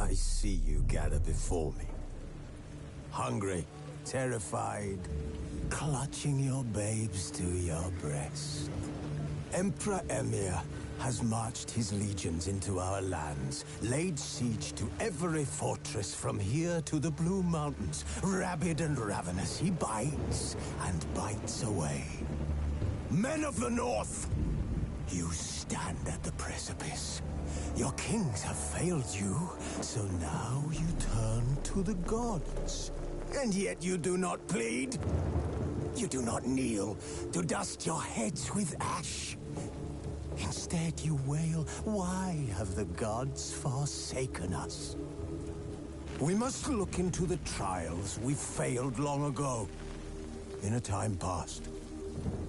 I see you gather before me. Hungry, terrified, clutching your babes to your breast. Emperor Emir has marched his legions into our lands, laid siege to every fortress from here to the Blue Mountains. Rabid and ravenous, he bites and bites away. Men of the North, you stand at the precipice. Your kings have failed you, so now you turn to the gods. And yet you do not plead. You do not kneel to dust your heads with ash. Instead you wail, why have the gods forsaken us? We must look into the trials we failed long ago. In a time past,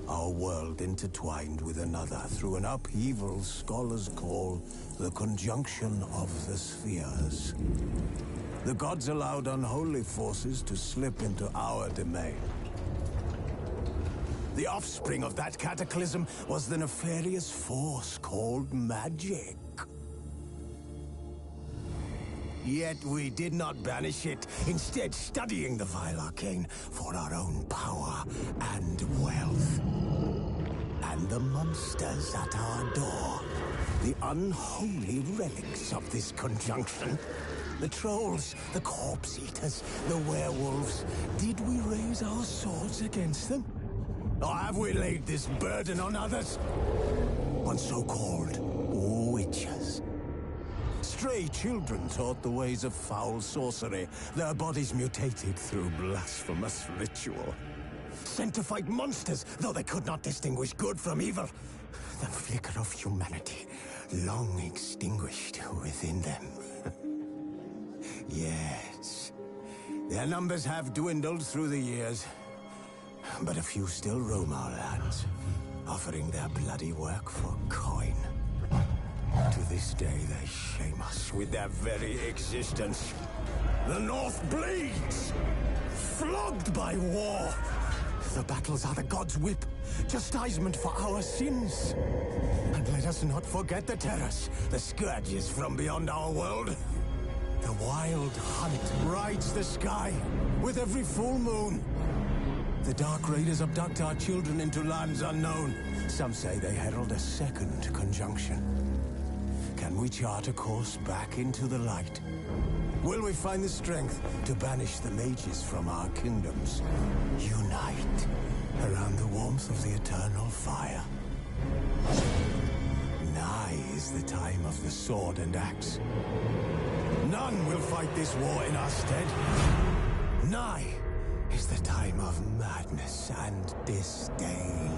our world intertwined with another through an upheaval scholars call the conjunction of the spheres. The gods allowed unholy forces to slip into our domain. The offspring of that cataclysm was the nefarious force called magic. Yet we did not banish it, instead studying the vile arcane for our own power and wealth. And the monsters at our door, the unholy relics of this conjunction. The trolls, the corpse eaters, the werewolves. Did we raise our swords against them? Or have we laid this burden on others? On so-called witches. Stray children taught the ways of foul sorcery, their bodies mutated through blasphemous ritual. Sent to fight monsters, though they could not distinguish good from evil. The flicker of humanity, long extinguished within them. Yes, their numbers have dwindled through the years, but a few still roam our lands, offering their bloody work for coin. To this day, they shame us with their very existence. The North bleeds, flogged by war. The battles are the gods' whip, chastisement for our sins. And let us not forget the terrors, the scourges from beyond our world. The wild hunt rides the sky with every full moon. The Dark Raiders abduct our children into lands unknown. Some say they herald a second conjunction. Can we chart a course back into the light? Will we find the strength to banish the mages from our kingdoms? Unite around the warmth of the eternal fire. Nigh is the time of the sword and axe. None will fight this war in our stead. Nigh is the time of madness and disdain.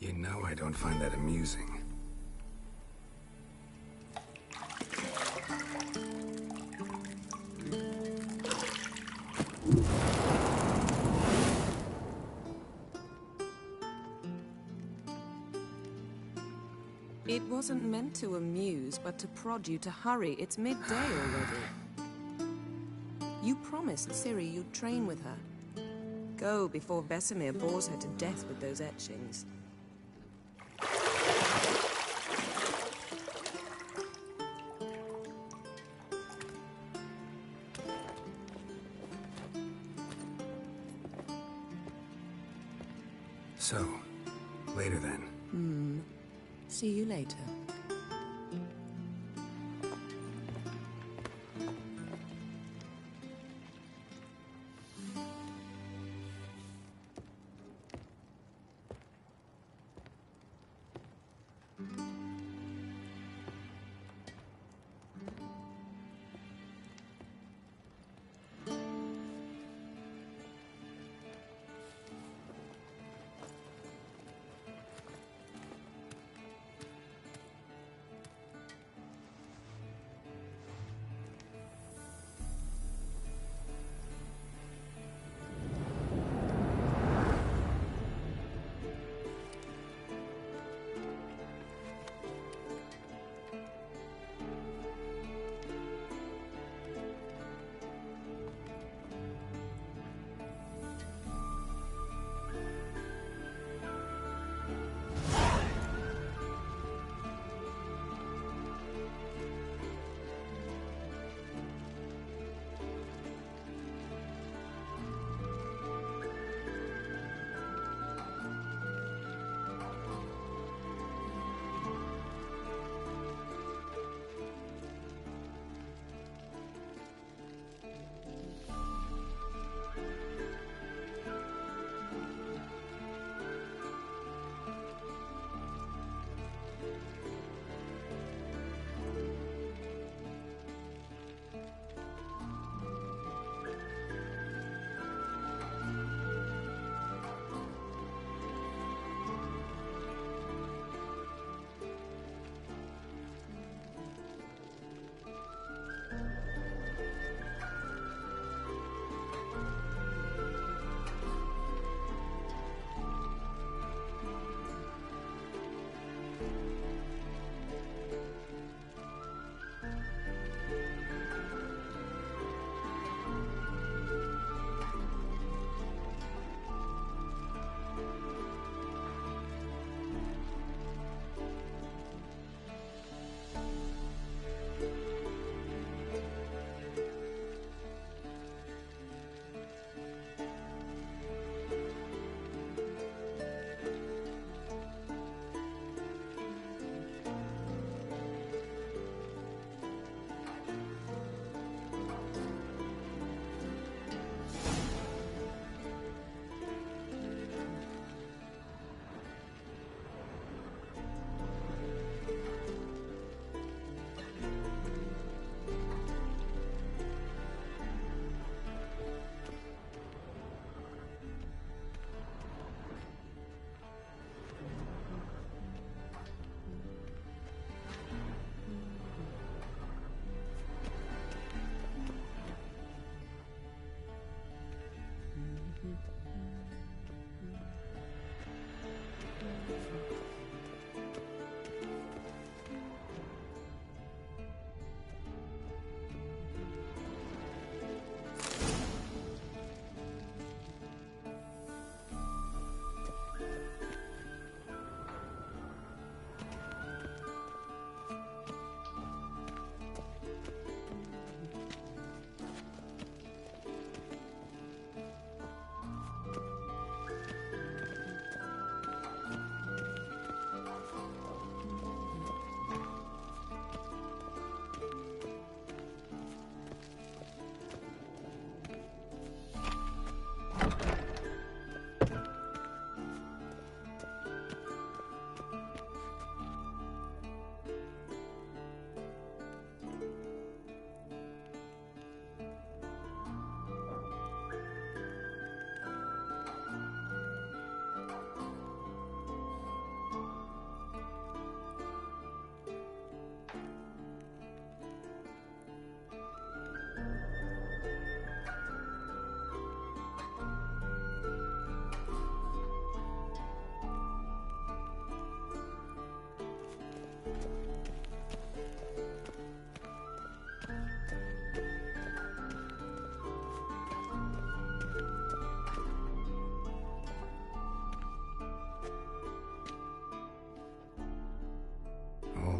You know I don't find that amusing. It wasn't meant to amuse, but to prod you to hurry. It's midday already. You promised Ciri you'd train with her. Go before Vesemir bores her to death with those etchings. So, later then. See you later.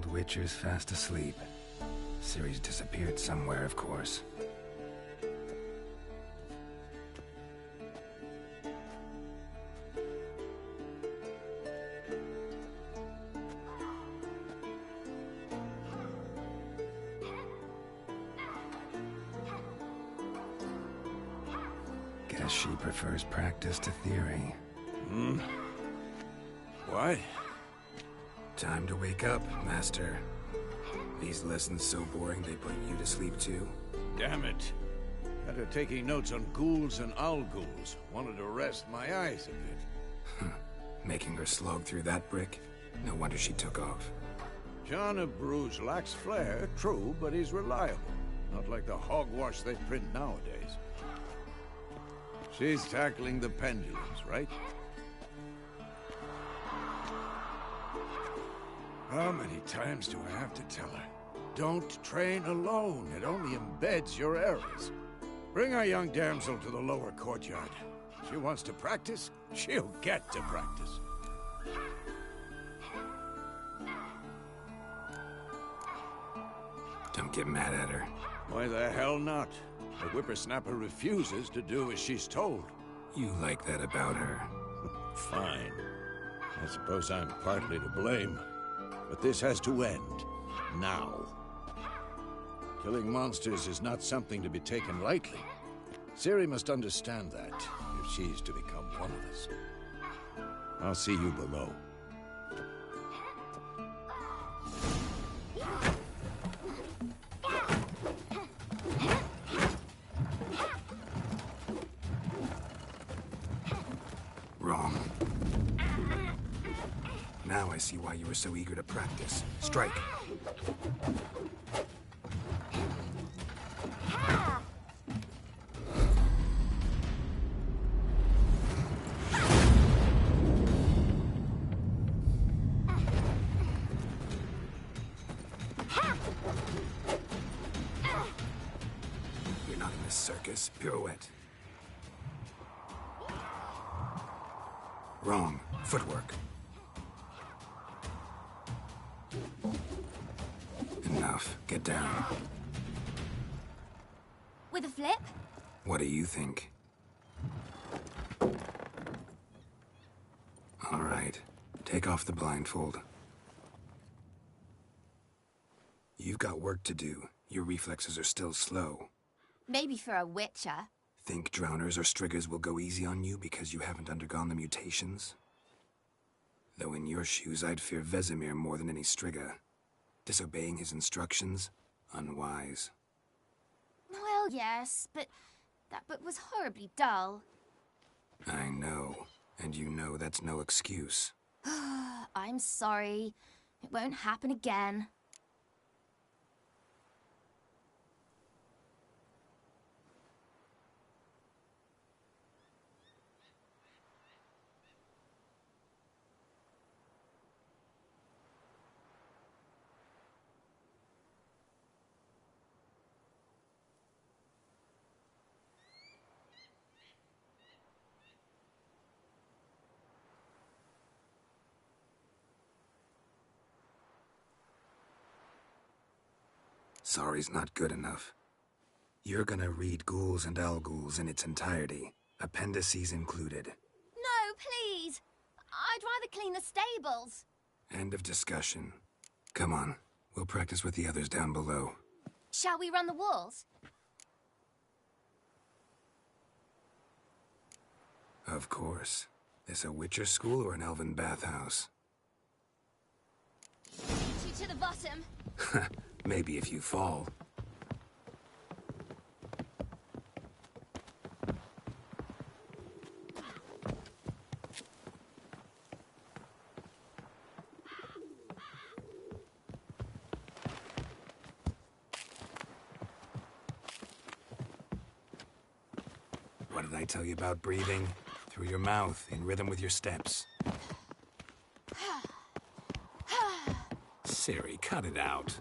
old Witcher's fast asleep. Ciri's disappeared somewhere, of course. Guess she prefers practice to theory. What? Time to wake up, Master. These lessons so boring they put you to sleep too? Damn it. Had her taking notes on ghouls and owl-ghouls. Wanted to rest my eyes a bit. Making her slog through that brick? No wonder she took off. John of Bruges lacks flair, true, but he's reliable. Not like the hogwash they print nowadays. She's tackling the pendulums, right? How many times do I have to tell her? Don't train alone. It only embeds your errors. Bring our young damsel to the lower courtyard. She wants to practice, she'll get to practice. Don't get mad at her. Why the hell not? The whippersnapper refuses to do as she's told. You like that about her. Fine. I suppose I'm partly to blame. But this has to end. Now. Killing monsters is not something to be taken lightly. Ciri must understand that, if she's to become one of us. I'll see you below. Wrong. Now I see why you were so eager to practice. Strike. You're not in this circus. Pirouette. Wrong. Footwork. Enough. Get down. With a flip? What do you think? All right. Take off the blindfold. You've got work to do. Your reflexes are still slow. Maybe for a witcher. Think drowners or striggers will go easy on you because you haven't undergone the mutations? Though in your shoes, I'd fear Vesemir more than any strigger. Disobeying his instructions? Unwise. Well, yes, but that book was horribly dull. I know. And you know that's no excuse. I'm sorry. It won't happen again. Sorry's not good enough. You're gonna read Ghouls and Owl-Ghouls in its entirety, appendices included. No, please! I'd rather clean the stables. End of discussion. Come on, we'll practice with the others down below. Shall we run the walls? Of course. This a Witcher school or an elven bathhouse? Two to the bottom. Maybe if you fall. What did I tell you about breathing? Through your mouth, in rhythm with your steps. Ciri, cut it out.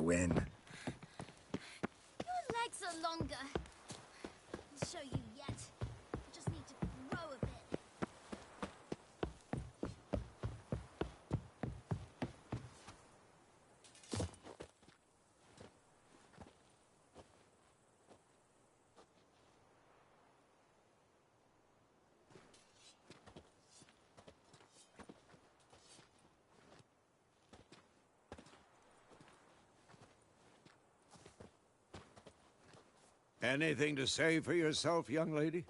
to win. Your legs are longer. I'll show you yet. I just need to grow a bit. Anything to say for yourself, young lady?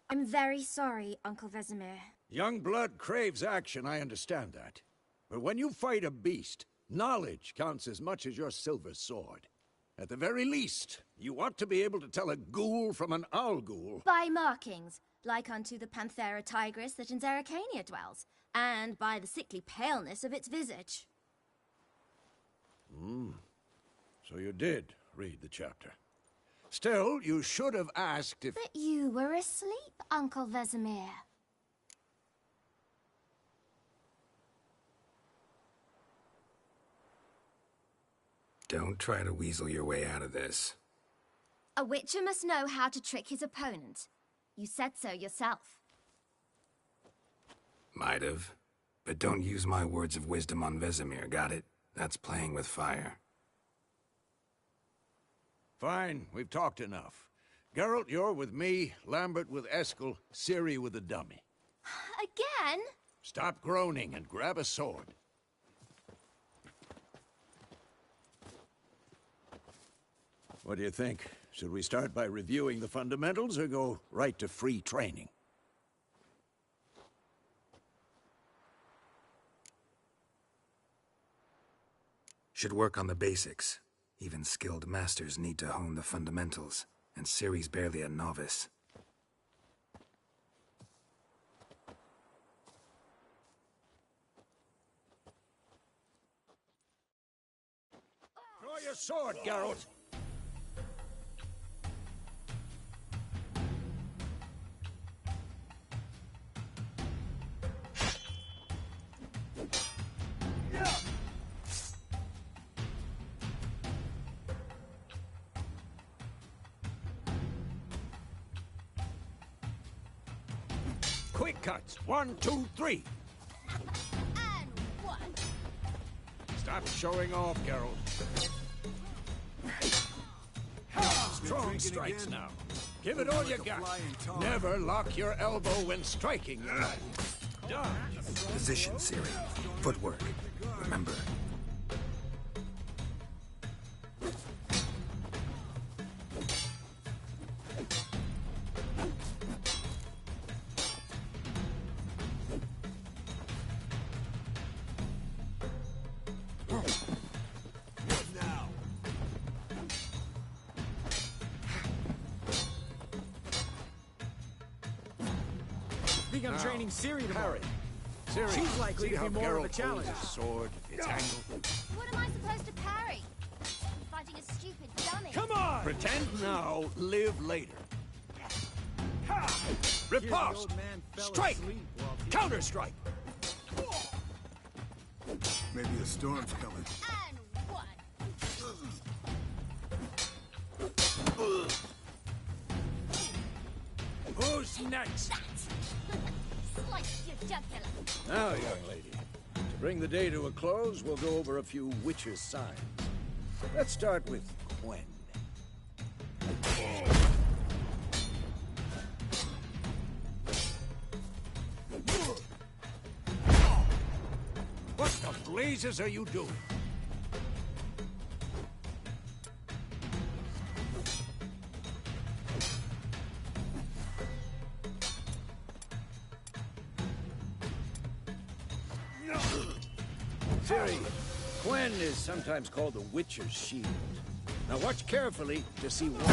I'm very sorry, Uncle Vesemir. Young blood craves action, I understand that. But when you fight a beast, knowledge counts as much as your silver sword. At the very least, you ought to be able to tell a ghoul from an owl ghoul. By markings, like unto the Panthera tigris that in Zeracania dwells, and by the sickly paleness of its visage. So you did read the chapter. Still, you should have asked if... But you were asleep, Uncle Vesemir. Don't try to weasel your way out of this. A witcher must know how to trick his opponent. You said so yourself. Might have. But don't use my words of wisdom on Vesemir, got it? That's playing with fire. Fine, we've talked enough. Geralt, you're with me, Lambert with Eskel, Ciri with the dummy. Again? Stop groaning and grab a sword. What do you think? Should we start by reviewing the fundamentals or go right to free training? Should work on the basics. Even skilled masters need to hone the fundamentals, and Ciri's barely a novice. Draw your sword, Geralt! Quick cuts. 1, 2, 3. And one. Stop showing off, Geralt. Strong strikes now. Give it all you got. Never lock your elbow when striking. Done. Position, Ciri. Footwork. Remember. I'm training Ciri tomorrow. Ciri, she's likely to be more of a challenge. Sword, its angle. What am I supposed to parry? I'm fighting a stupid dummy. Come on! Pretend now, live later. Riposte! Strike! Counter-strike! Maybe a storm's coming. And one. Who's next? Slice your jugular. Now, young lady, to bring the day to a close, we'll go over a few witches' signs. Let's start with Gwen. What the blazes are you doing? Ciri, Gwen is sometimes called the Witcher's Shield. Now watch carefully to see why.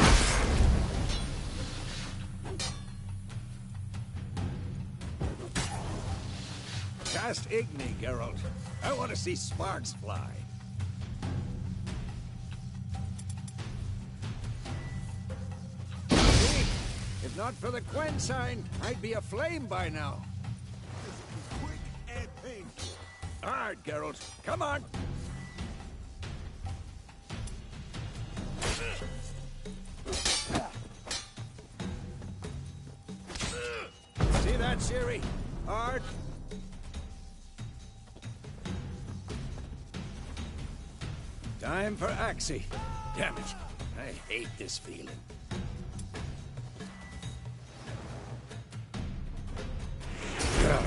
Cast Igni, Geralt. I want to see sparks fly. See? If not for the Gwen sign, I'd be aflame by now. Quick and painful. Hard, Geralt. Come on. Siri. Hard. Time for Axie. Damn it. I hate this feeling. Ugh.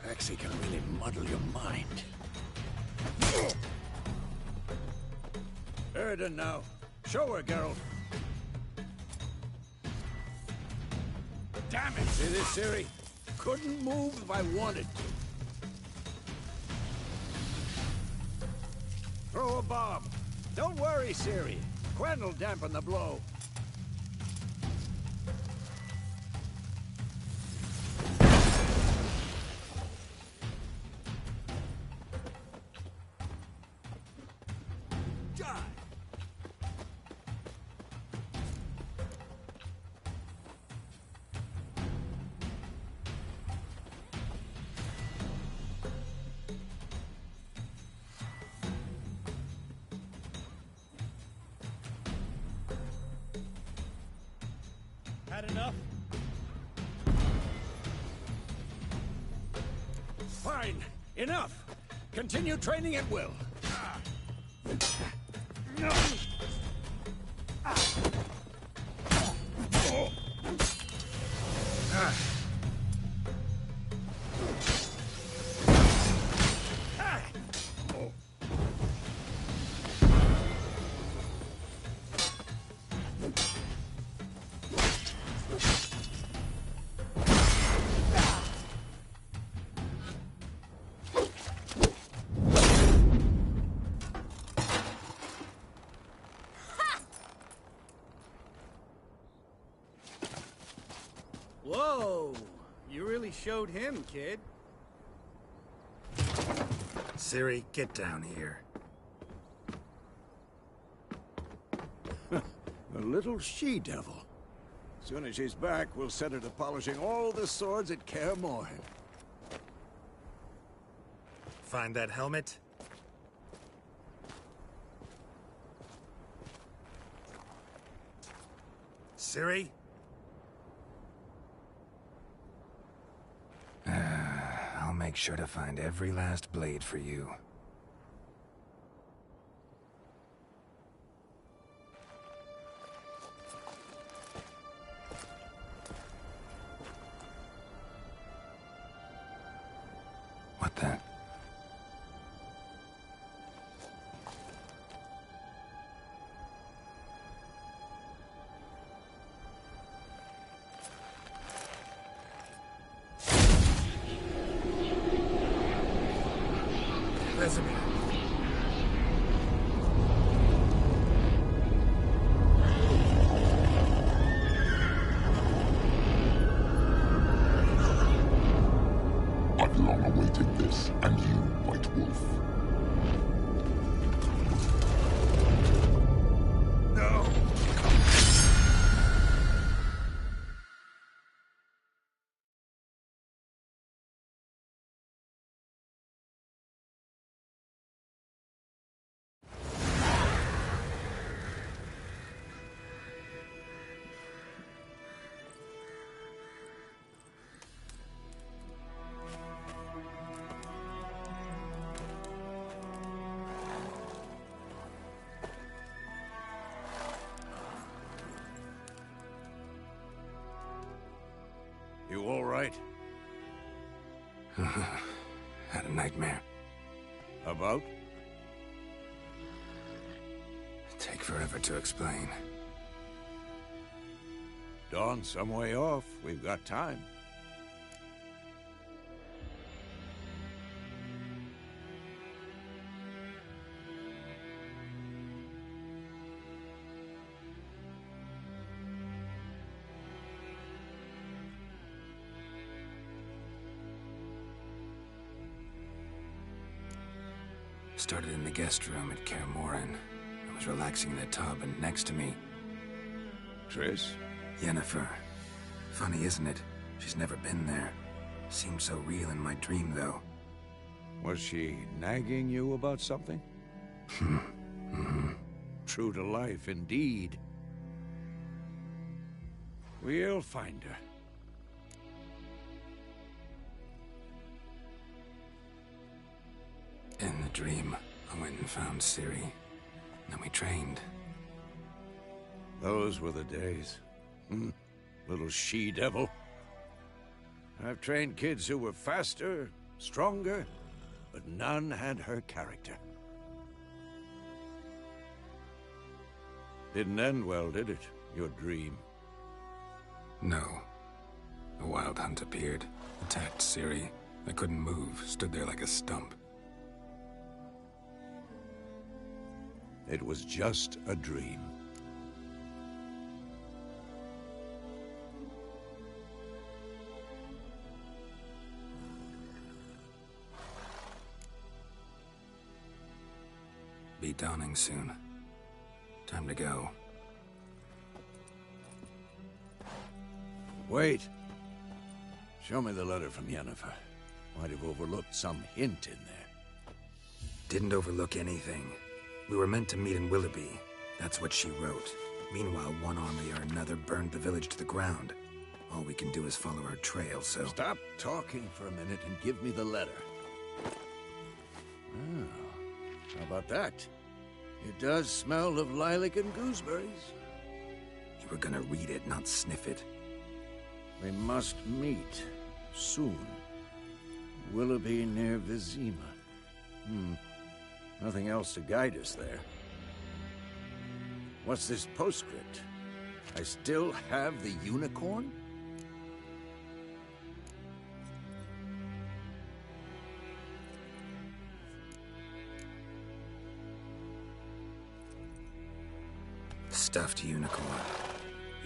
Axie can really muddle your mind. Erden now. Show her, Geralt. Damn it! See this, Siri? Couldn't move if I wanted to. Throw a bomb. Don't worry, Siri. Quen will dampen the blow. Had enough? Fine. Enough. Continue training at will. Whoa! You really showed him, kid. Siri, get down here. A little she-devil. Soon as she's back, we'll set her to polishing all the swords at Kaer Morhen. Find that helmet? Siri? I'll make sure to find every last blade for you. What the? Vesemir. I've long awaited this, and you, White Wolf. No! You all right? Had a nightmare. About? Take forever to explain. Dawn's some way off. We've got time. Started in the guest room at Kaer Morhen. I was relaxing in the tub, and next to me, Triss? Yennefer. Funny, isn't it? She's never been there. Seemed so real in my dream, though. Was she nagging you about something? True to life, indeed. We'll find her. A dream. I went and found Ciri. Then we trained. Those were the days. Little she-devil. I've trained kids who were faster, stronger, but none had her character. Didn't end well, did it? Your dream? No. A wild hunt appeared, attacked Ciri. I couldn't move, stood there like a stump. It was just a dream. Be dawning soon. Time to go. Wait. Show me the letter from Yennefer. Might have overlooked some hint in there. Didn't overlook anything. We were meant to meet in Willoughby. That's what she wrote. Meanwhile, one army or another burned the village to the ground. All we can do is follow her trail, so... Stop talking for a minute and give me the letter. Oh, how about that? It does smell of lilac and gooseberries. You were gonna read it, not sniff it. We must meet soon. Willoughby near Vizima. Nothing else to guide us there. What's this postscript? I still have the unicorn? Stuffed unicorn.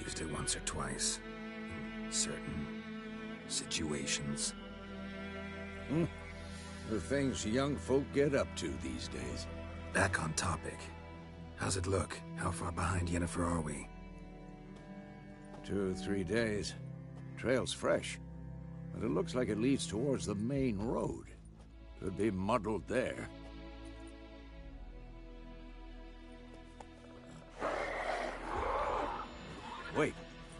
Used it once or twice. In certain situations. The things young folk get up to these days. Back on topic. How's it look? How far behind Yennefer are we? 2 or 3 days. Trail's fresh, but it looks like it leads towards the main road. Could be muddled there. Wait,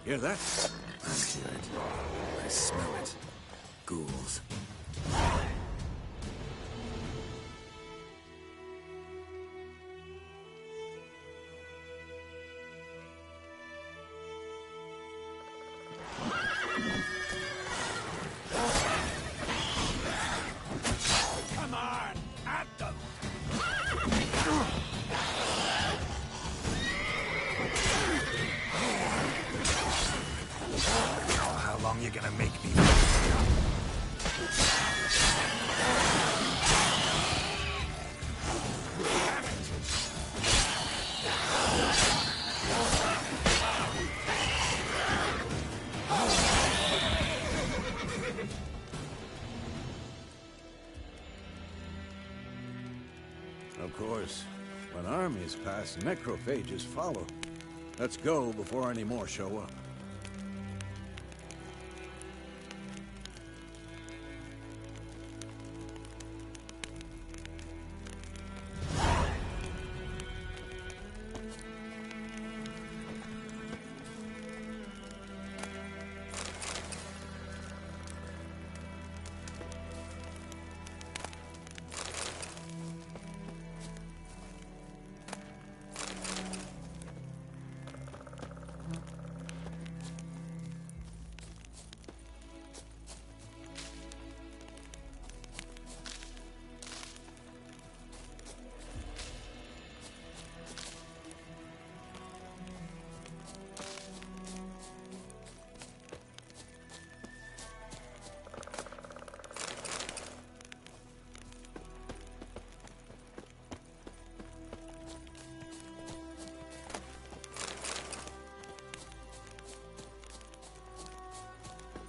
hear that? I hear it. I smell it. Ghouls. Come on, at them! How long you gonna make me? Of course, when armies pass, necrophages follow. Let's go before any more show up.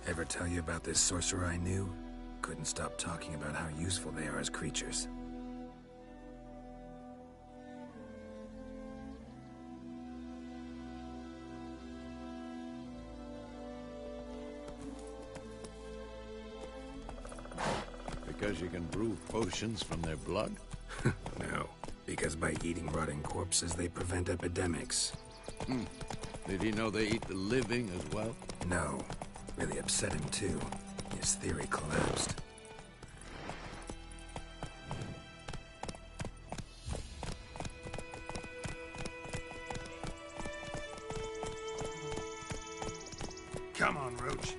Ever tell you about this sorcerer I knew? Couldn't stop talking about how useful they are as creatures. Because you can brew potions from their blood? No, because by eating rotting corpses, they prevent epidemics. Did he know they eat the living as well? No. Really upset him, too. His theory collapsed. Come on, Roach.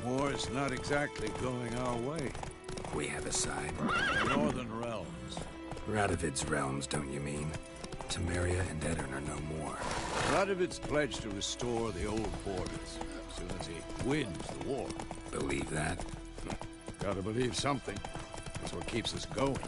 War's not exactly going our way. We have a side. The Northern Realms. Radovid's realms, don't you mean? Temeria and Edirn are no more. Radovid's pledged to restore the old borders as soon as he wins the war. Believe that? Gotta believe something. That's what keeps us going.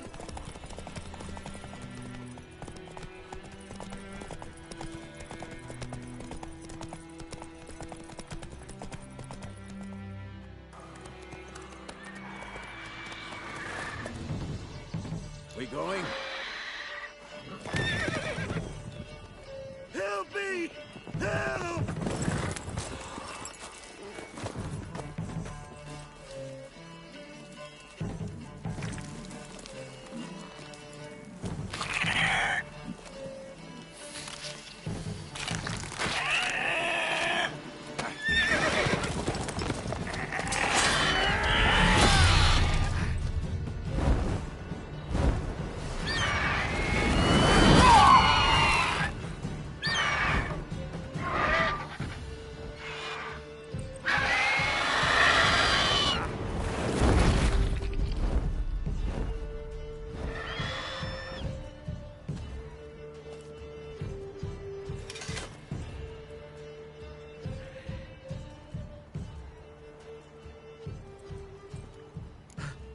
We going? Help me! Help!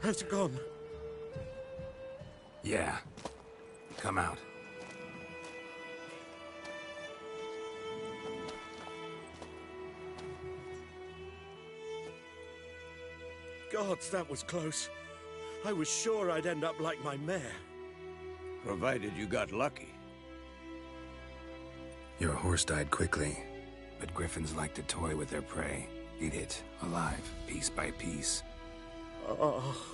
Has it gone? Yeah. Come out. Gods, that was close. I was sure I'd end up like my mare. Provided you got lucky. Your horse died quickly, but griffins like to toy with their prey. Eat it, alive, piece by piece. Oh.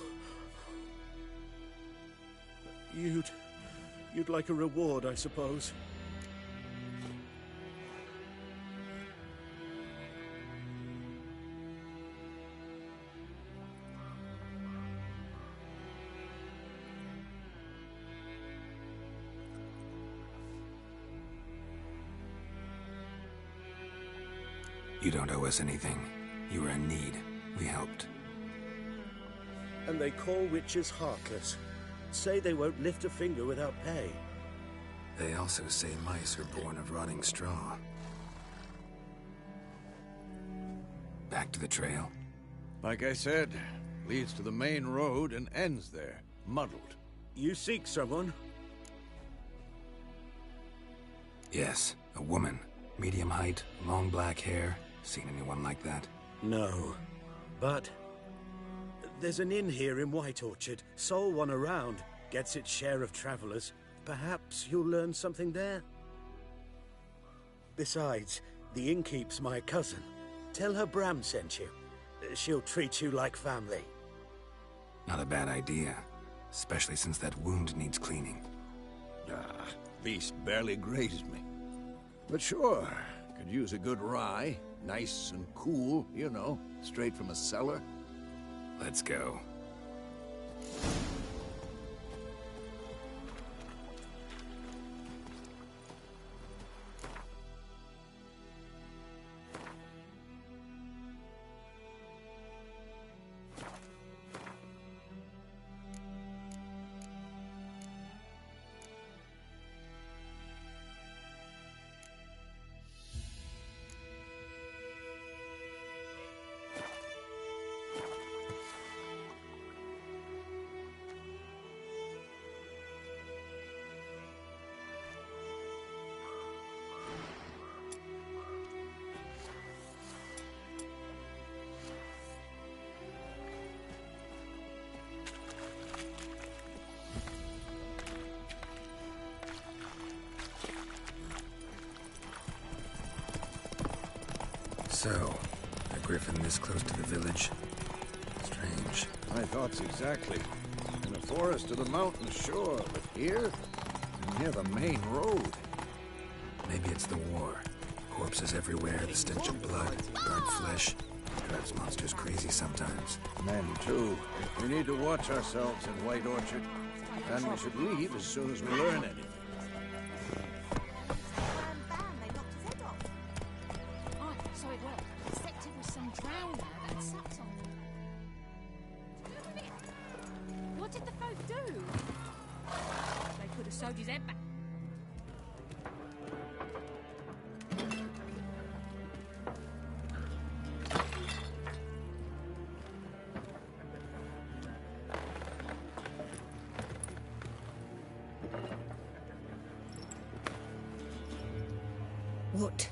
You'd like a reward, I suppose. You don't owe us anything. You were in need. We helped. And they call witches heartless. Say they won't lift a finger without pay. They also say mice are born of rotting straw. Back to the trail? Like I said, leads to the main road and ends there, muddled. You seek someone? Yes, a woman. Medium height, long black hair. Seen anyone like that? No. But there's an inn here in White Orchard. Sole one around. Gets its share of travelers. Perhaps you'll learn something there? Besides, the innkeep's my cousin. Tell her Bram sent you. She'll treat you like family. Not a bad idea. Especially since that wound needs cleaning. Beast barely grazed me. But sure, could use a good rye. Nice and cool, you know, straight from a cellar. Let's go. So, a griffin this close to the village? Strange. My thoughts exactly. In the forest or the mountains, sure, but here? Near the main road. Maybe it's the war. Corpses everywhere, the stench of blood, burnt flesh. Drives monsters crazy sometimes. Men, too. We need to watch ourselves in White Orchard. And we should leave as soon as we learn anything. sewed his head back. What?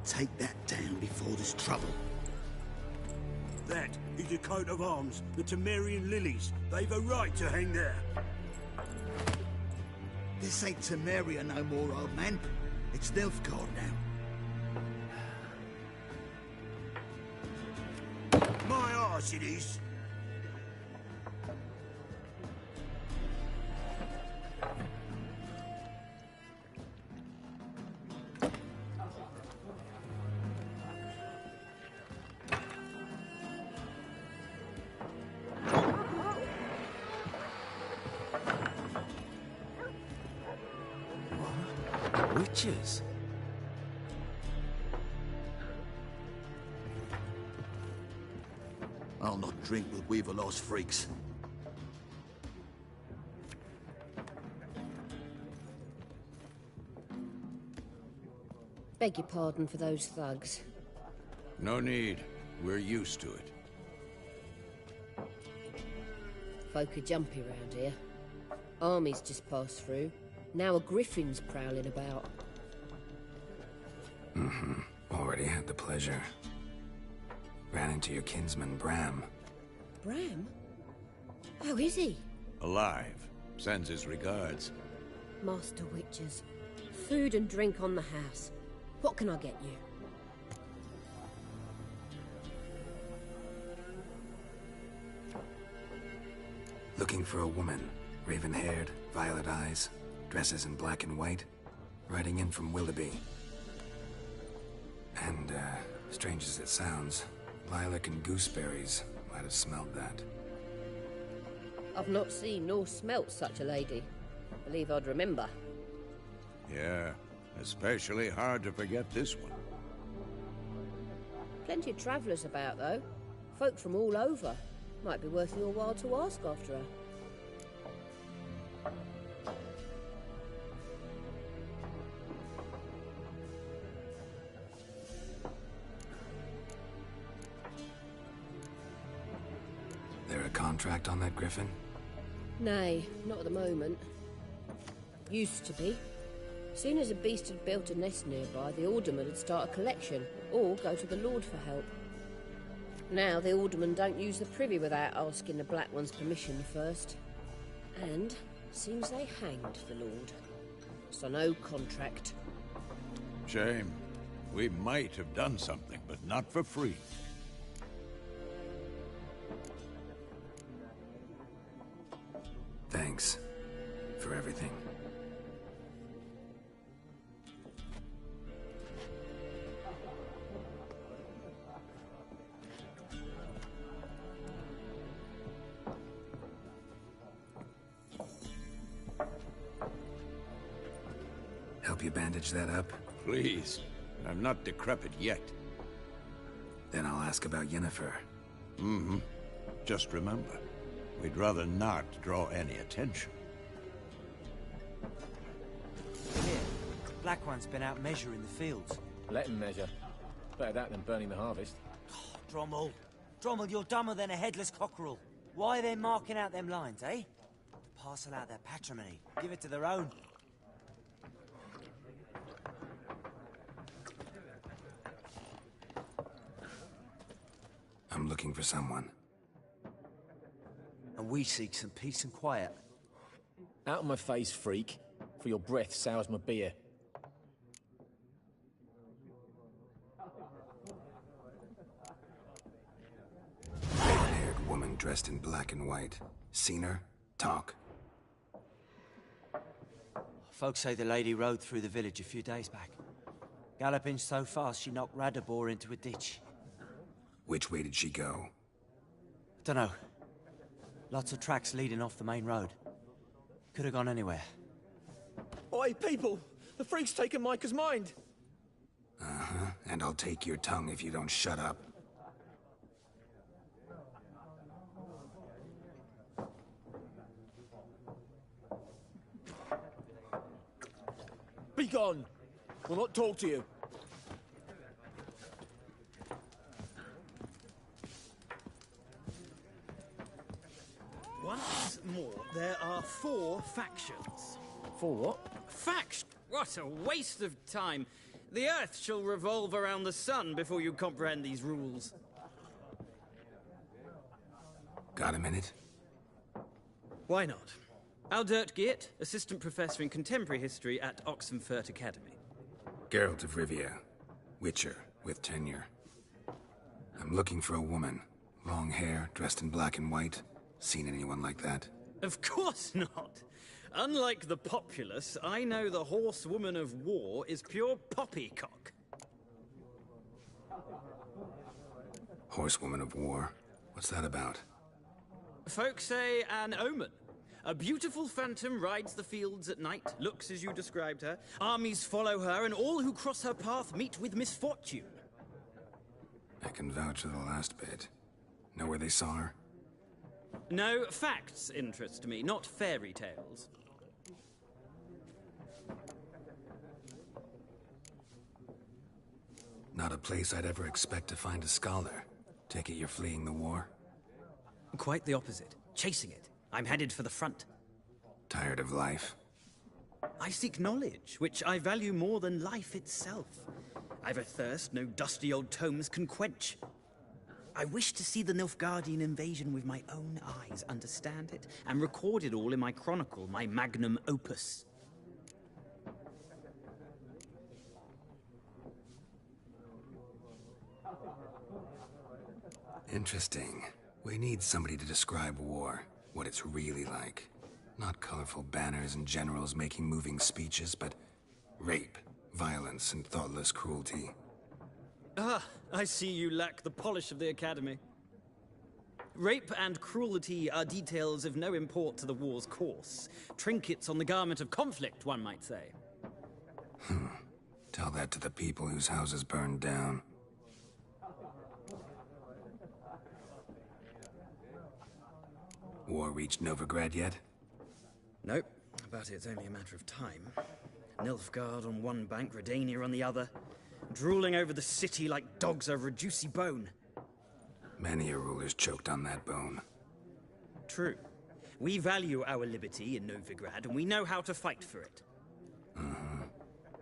Take that down before there's trouble. That is a coat of arms, the Temerian lilies. They've a right to hang there. This ain't Temeria no more, old man. It's Nilfgaard now. My arse it is. Witches? I'll not drink with Weaver-lost freaks. Beg your pardon for those thugs. No need. We're used to it. Folk are jumpy round here. Armies just passed through. Now a griffin's prowling about. Already had the pleasure. Ran into your kinsman, Bram. Bram? How is he? Alive. Sends his regards. Master Witches. Food and drink on the house. What can I get you? Looking for a woman. Raven-haired, violet eyes, dresses in black and white. Riding in from Willoughby. And, strange as it sounds, lilac and gooseberries might have smelled that. I've not seen nor smelt such a lady. Believe I'd remember. Yeah, especially hard to forget this one. Plenty of travellers about, though. Folk from all over. Might be worth your while to ask after her. There a contract on that griffin? Nay, not at the moment. Used to be. Soon as a beast had built a nest nearby, the alderman would start a collection, or go to the Lord for help. Now the aldermen don't use the privy without asking the Black One's permission first. And seems they hanged the Lord. So no contract. Shame. We might have done something, but not for free. Thanks for everything. Help you bandage that up? Please. I'm not decrepit yet. Then I'll ask about Yennefer. Just remember, we'd rather not draw any attention. Here, Black One's been out measuring the fields. Let him measure. Better that than burning the harvest. Oh, Drommel. Drommel, you're dumber than a headless cockerel. Why are they marking out them lines, eh? Parcel out their patrimony. Give it to their own. I'm looking for someone. And we seek some peace and quiet. Out of my face, freak. For your breath sours my beer. Red-haired woman dressed in black and white. Seen her? Talk. Folks say the lady rode through the village a few days back. Galloping so fast she knocked Radabor into a ditch. Which way did she go? Dunno. Lots of tracks leading off the main road. Could have gone anywhere. Oi, people! The freak's taken Micah's mind! And I'll take your tongue if you don't shut up. gone. We'll not talk to you. Once more, there are 4 factions. 4 what? Faction? What a waste of time. The Earth shall revolve around the sun before you comprehend these rules. Got a minute? Why not? Aldert Geert, Assistant Professor in Contemporary History at Oxenfurt Academy. Geralt of Rivia, Witcher, with tenure. I'm looking for a woman. Long hair, dressed in black and white. Seen anyone like that? Of course not. Unlike the populace, I know the horsewoman of war is pure poppycock. Horsewoman of war? What's that about? Folk say an omen. A beautiful phantom rides the fields at night, looks as you described her. Armies follow her, and all who cross her path meet with misfortune. I can vouch for the last bit. Know where they saw her? No, facts interest me, not fairy tales. Not a place I'd ever expect to find a scholar. Take it you're fleeing the war? Quite the opposite. Chasing it. I'm headed for the front. Tired of life? I seek knowledge, which I value more than life itself. I've a thirst no dusty old tomes can quench. I wish to see the Nilfgaardian invasion with my own eyes, understand it, and record it all in my chronicle, my magnum opus. Interesting. We need somebody to describe war, what it's really like. Not colorful banners and generals making moving speeches, but rape, violence, and thoughtless cruelty. Ah, I see you lack the polish of the Academy. Rape and cruelty are details of no import to the war's course. Trinkets on the garment of conflict, one might say. Tell that to the people whose houses burned down. War reached Novigrad yet? Nope, but it's only a matter of time. Nilfgaard on one bank, Redania on the other, drooling over the city like dogs over a juicy bone. Many a ruler's choked on that bone. True. We value our liberty in Novigrad, and we know how to fight for it.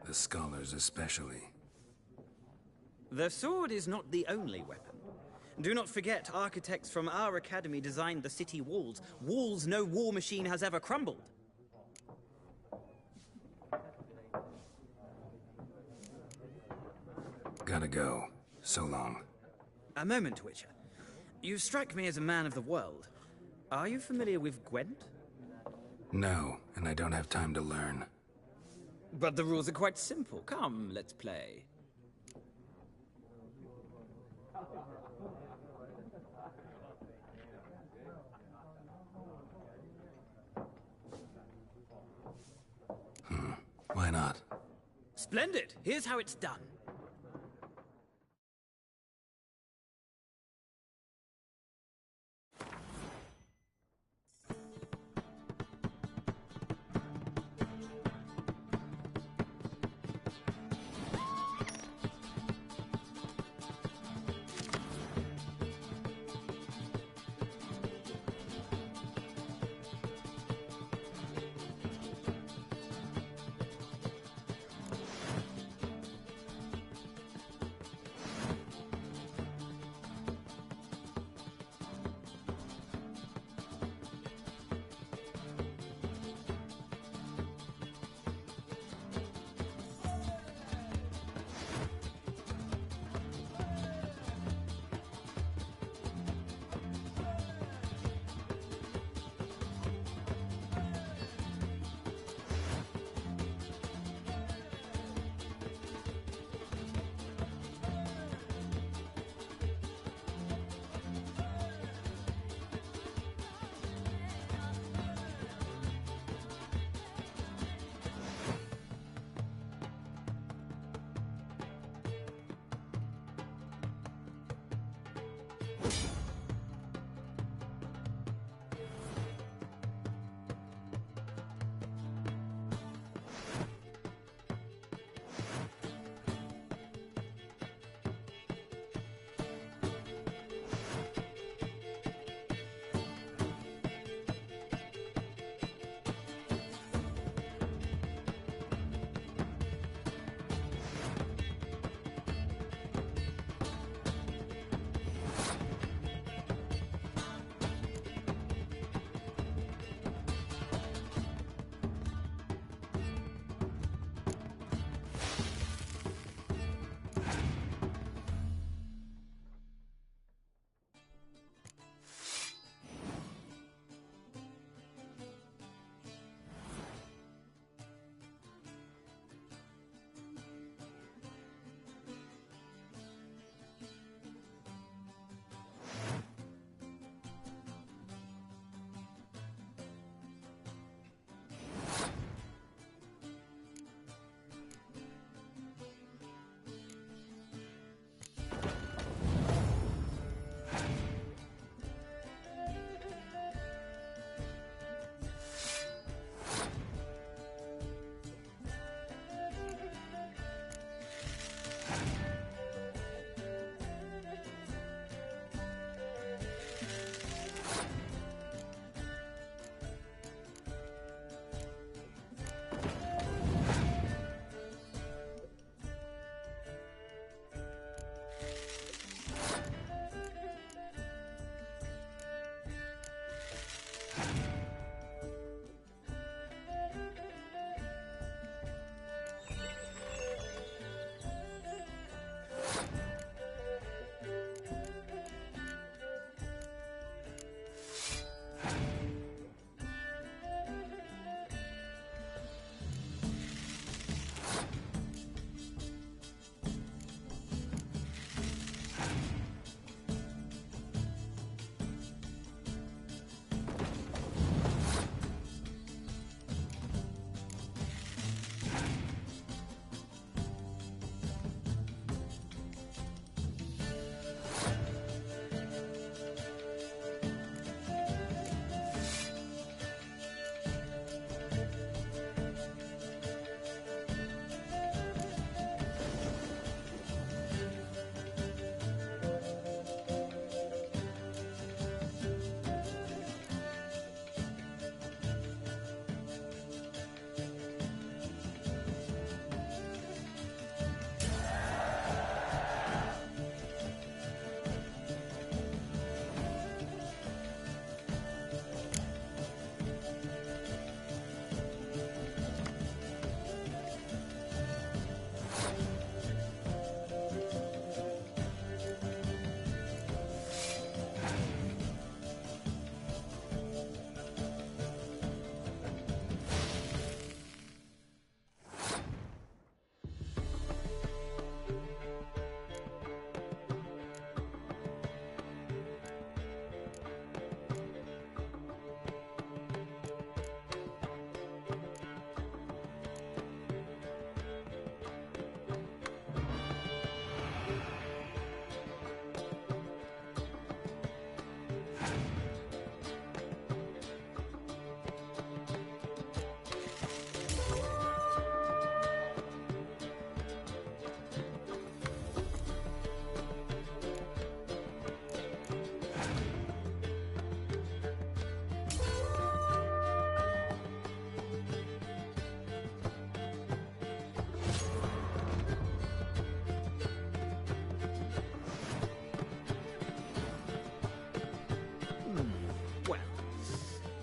The scholars especially. The sword is not the only weapon. Do not forget, architects from our academy designed the city walls. Walls no war machine has ever crumbled. Gotta go. So long. A moment, Witcher. You strike me as a man of the world. Are you familiar with Gwent? No, and I don't have time to learn. But the rules are quite simple. Come, let's play. Why not? Splendid! Here's how it's done.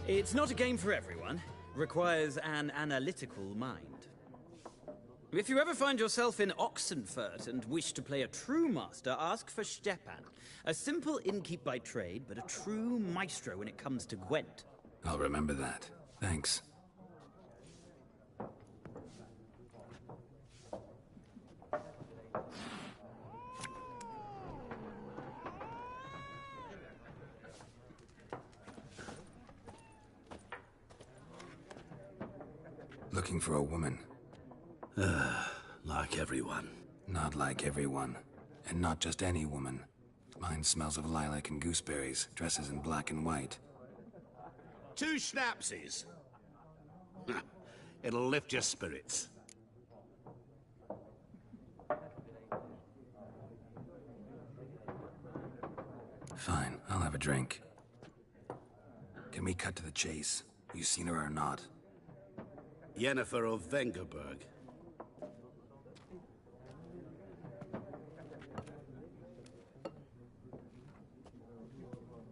It's not a game for everyone. Requires an analytical mind. If you ever find yourself in Oxenfurt and wish to play a true master, ask for Stepan. A simple innkeep by trade, but a true maestro when it comes to Gwent. I'll remember that. Thanks. Looking for a woman. Like everyone. Not like everyone. And not just any woman. Mine smells of lilac and gooseberries, dresses in black and white. 2 schnapsies. It'll lift your spirits. Fine, I'll have a drink. Can we cut to the chase? You seen her or not? Yennefer of Vengerberg.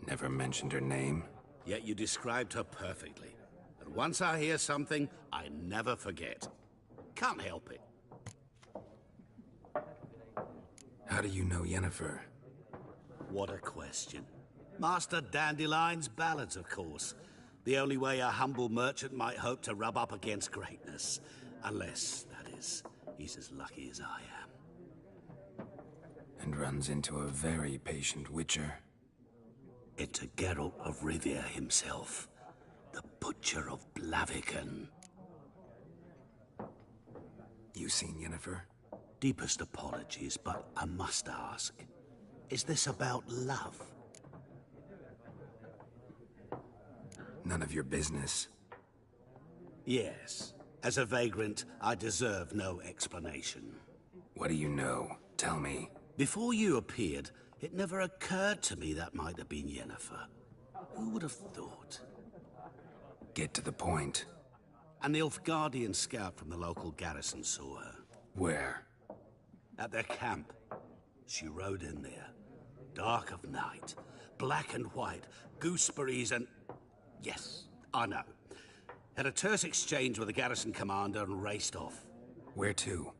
Never mentioned her name. Yet you described her perfectly. And once I hear something, I never forget. Can't help it. How do you know Yennefer? What a question. Master Dandelion's ballads, of course. The only way a humble merchant might hope to rub up against greatness. Unless, that is, he's as lucky as I am. And runs into a very patient witcher. Into Geralt of Rivia himself. The Butcher of Blaviken. You seen Yennefer? Deepest apologies, but I must ask. Is this about love? None of your business. Yes. As a vagrant, I deserve no explanation. What do you know? Tell me. Before you appeared, it never occurred to me that might have been Yennefer. Who would have thought? Get to the point. An Nilfgaardian scout from the local garrison saw her. Where? At their camp. She rode in there. Dark of night. Black and white. Gooseberries and... Yes, I know. Had a terse exchange with the garrison commander and raced off. Where to?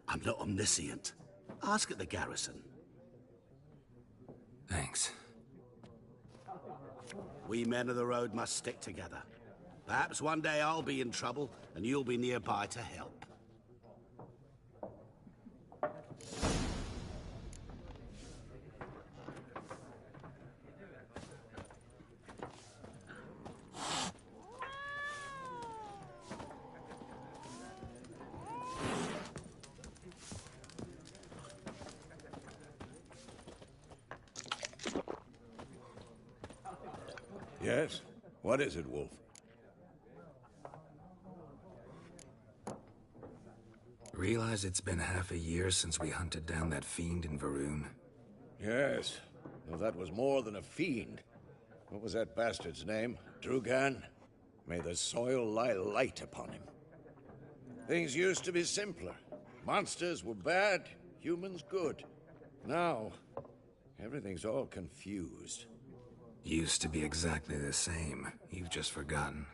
I'm not omniscient. Ask at the garrison. Thanks. We men of the road must stick together. Perhaps one day I'll be in trouble and you'll be nearby to help. Yes? What is it, Wolf? Realize it's been half a year since we hunted down that fiend in Varun? Yes. Well, that was more than a fiend. What was that bastard's name? Drugan? May the soil lie light upon him. Things used to be simpler. Monsters were bad, humans good. Now, everything's all confused. Used to be exactly the same. You've just forgotten.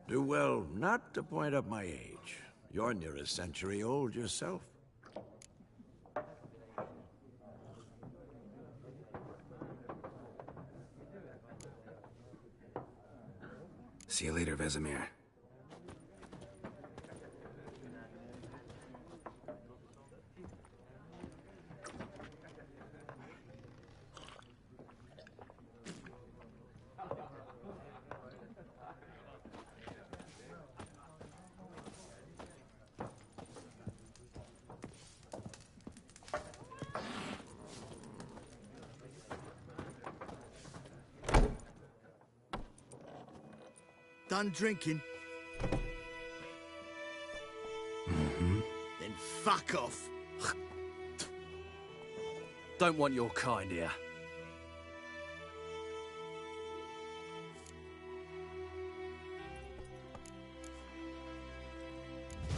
Do well not to point up my age. You're near a century old yourself. See you later, Vesemir. Done drinking? Mm-hmm. Then fuck off. Don't want your kind here.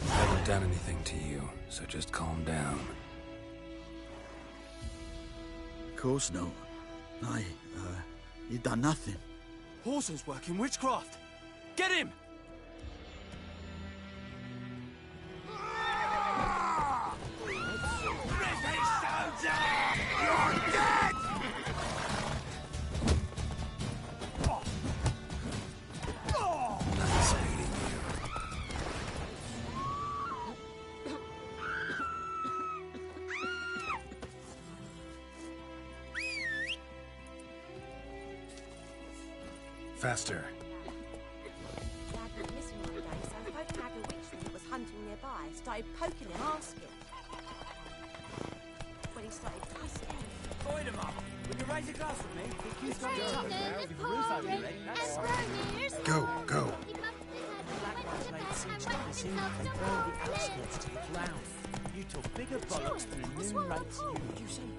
I haven't done anything to you, so just calm down. Of course not. You done nothing. Whoreson's working witchcraft. Get him! You're dead! Nice meeting you. Faster. Dad was missing one day, so folk had a witch that was hunting nearby. Started poking him, asking. When he started cussing. Point him up. Would you raise a glass with me? Think you've got your own now with the roof over your head. That's Go, go. Blackguards laid siege to this inn and burned the outskirts to the ground. You took bigger bollocks than a new rates unit. You see?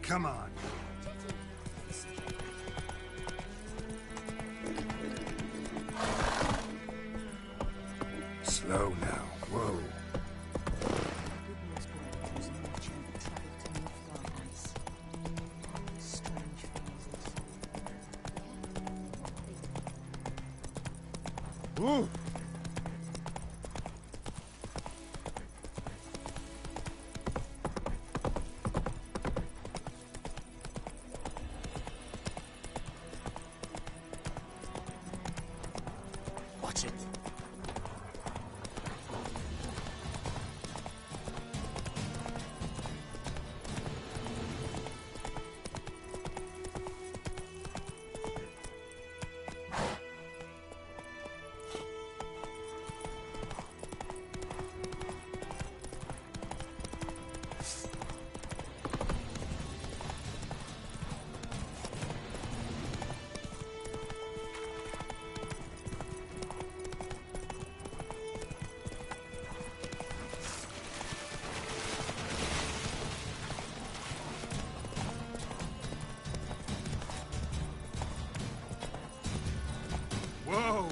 Come on. Slow now. Whoa. Ooh. Watch it. Whoa!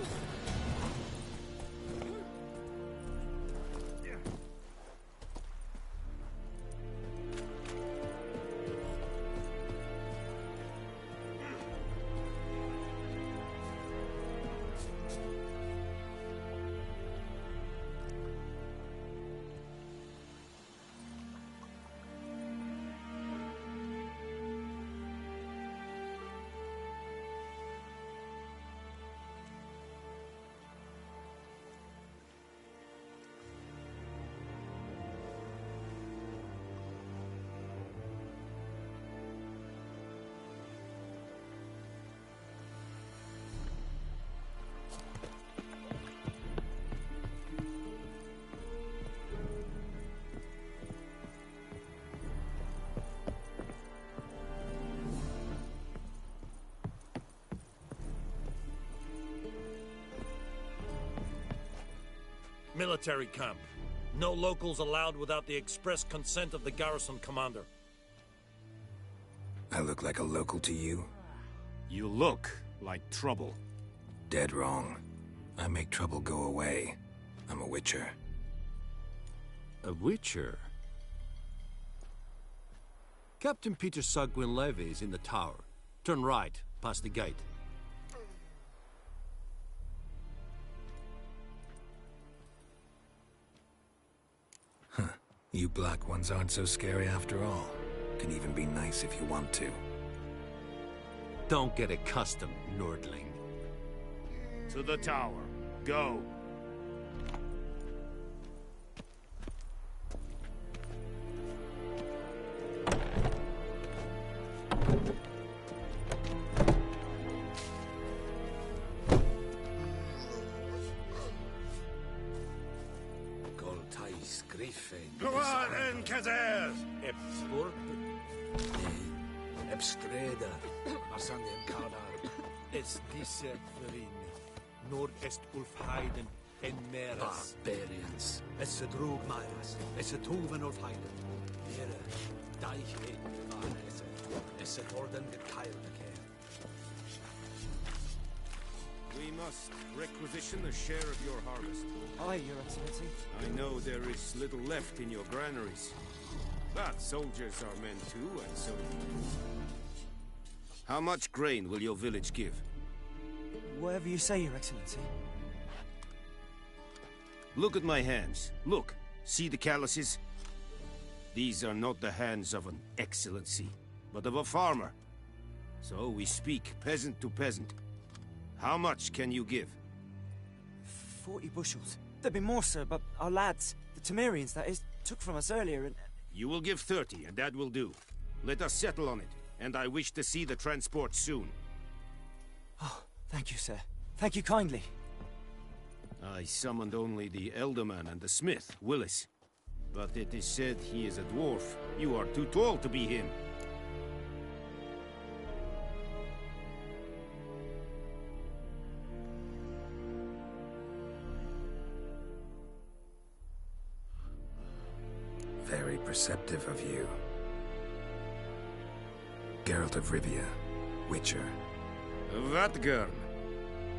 Military camp. No locals allowed without the express consent of the garrison commander. I look like a local to you? You look like trouble. Dead wrong. I make trouble go away. I'm a witcher. A witcher? Captain Peter Sagwin Levy is in the tower. Turn right, past the gate. You black ones aren't so scary after all. Can even be nice if you want to. Don't get accustomed, Nordling. To the tower. Go. Lugar en Kazer! Ebstreda, Marsandem Kardar. Es diese Verin, Nordest Ulfheiden, en Meres. Barbarians. Es drug Myras. Es tuven of Heiden. Here, Deiche, Varnese. Es Orden Geteilke. We must requisition a share of your harvest. Aye, Your Excellency. I know there is little left in your granaries. But soldiers are men too, and so... How much grain will your village give? Whatever you say, Your Excellency. Look at my hands. Look. See the calluses? These are not the hands of an excellency, but of a farmer. So we speak peasant to peasant. How much can you give? 40 bushels. There'd be more, sir, but our lads, the Temerians, that is, took from us earlier and... You will give 30, and that will do. Let us settle on it, and I wish to see the transport soon. Oh, thank you, sir. Thank you kindly. I summoned only the Elderman and the smith, Willis. But it is said he is a dwarf. You are too tall to be him. Very perceptive of you. Geralt of Rivia, Witcher. Vatgern!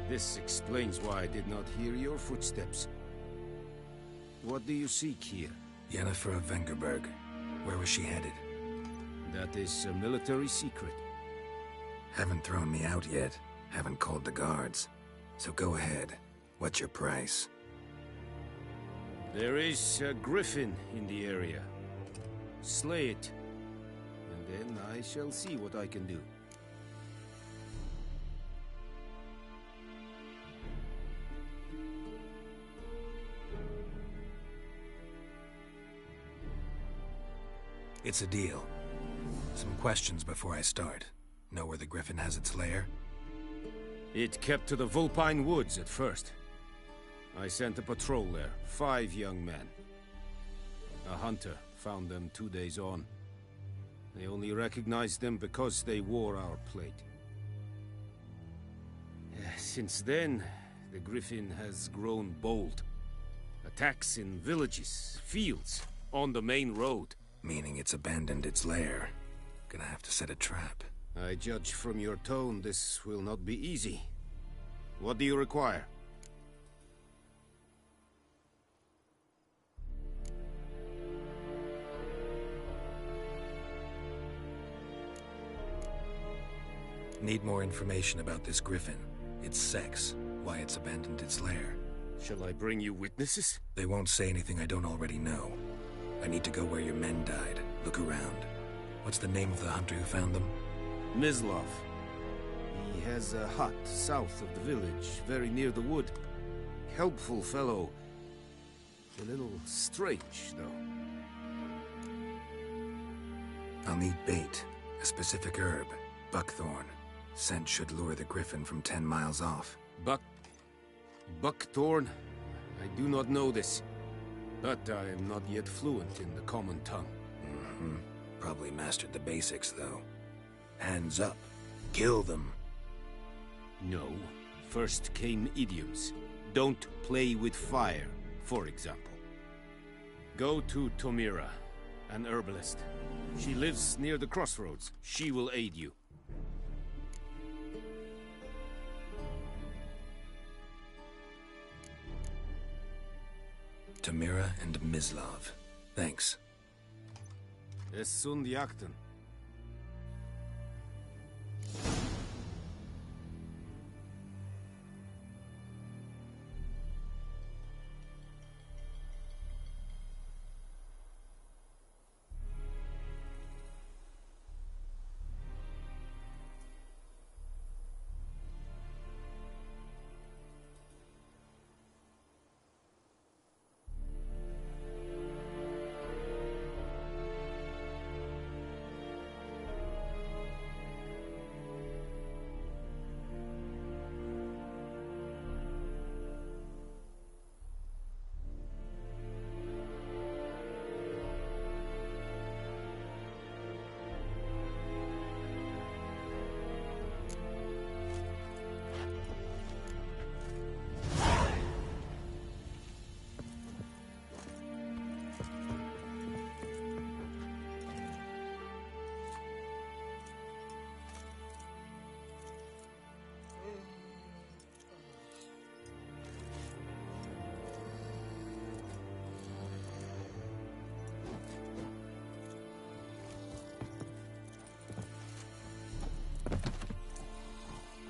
This explains why I did not hear your footsteps. What do you seek here? Yennefer of Vengerberg. Where was she headed? That is a military secret. Haven't thrown me out yet. Haven't called the guards. So go ahead. What's your price? There is a griffin in the area. Slay it. And then I shall see what I can do. It's a deal. Some questions before I start. Know where the griffin has its lair? It kept to the Vulpine Woods at first. I sent a patrol there, 5 young men. A hunter found them 2 days on. They only recognized them because they wore our plate. Since then, the griffin has grown bold. Attacks in villages, fields, on the main road. Meaning it's abandoned its lair. Gonna have to set a trap. I judge from your tone this will not be easy. What do you require? Need more information about this griffin. Its sex, why it's abandoned its lair. Shall I bring you witnesses? They won't say anything I don't already know. I need to go where your men died. Look around. What's the name of the hunter who found them? Mislov. He has a hut south of the village, very near the wood. Helpful fellow. A little strange, though. I'll need bait. A specific herb. Buckthorn. Scent should lure the griffin from 10 miles off. Buckthorn? I do not know this. But I am not yet fluent in the common tongue. Probably mastered the basics, though. Hands up. Kill them. No. First came idioms. Don't play with fire, for example. Go to Tomira, an herbalist. She lives near the crossroads. She will aid you. Tamira and Mislov. Thanks. Es sunt jakten.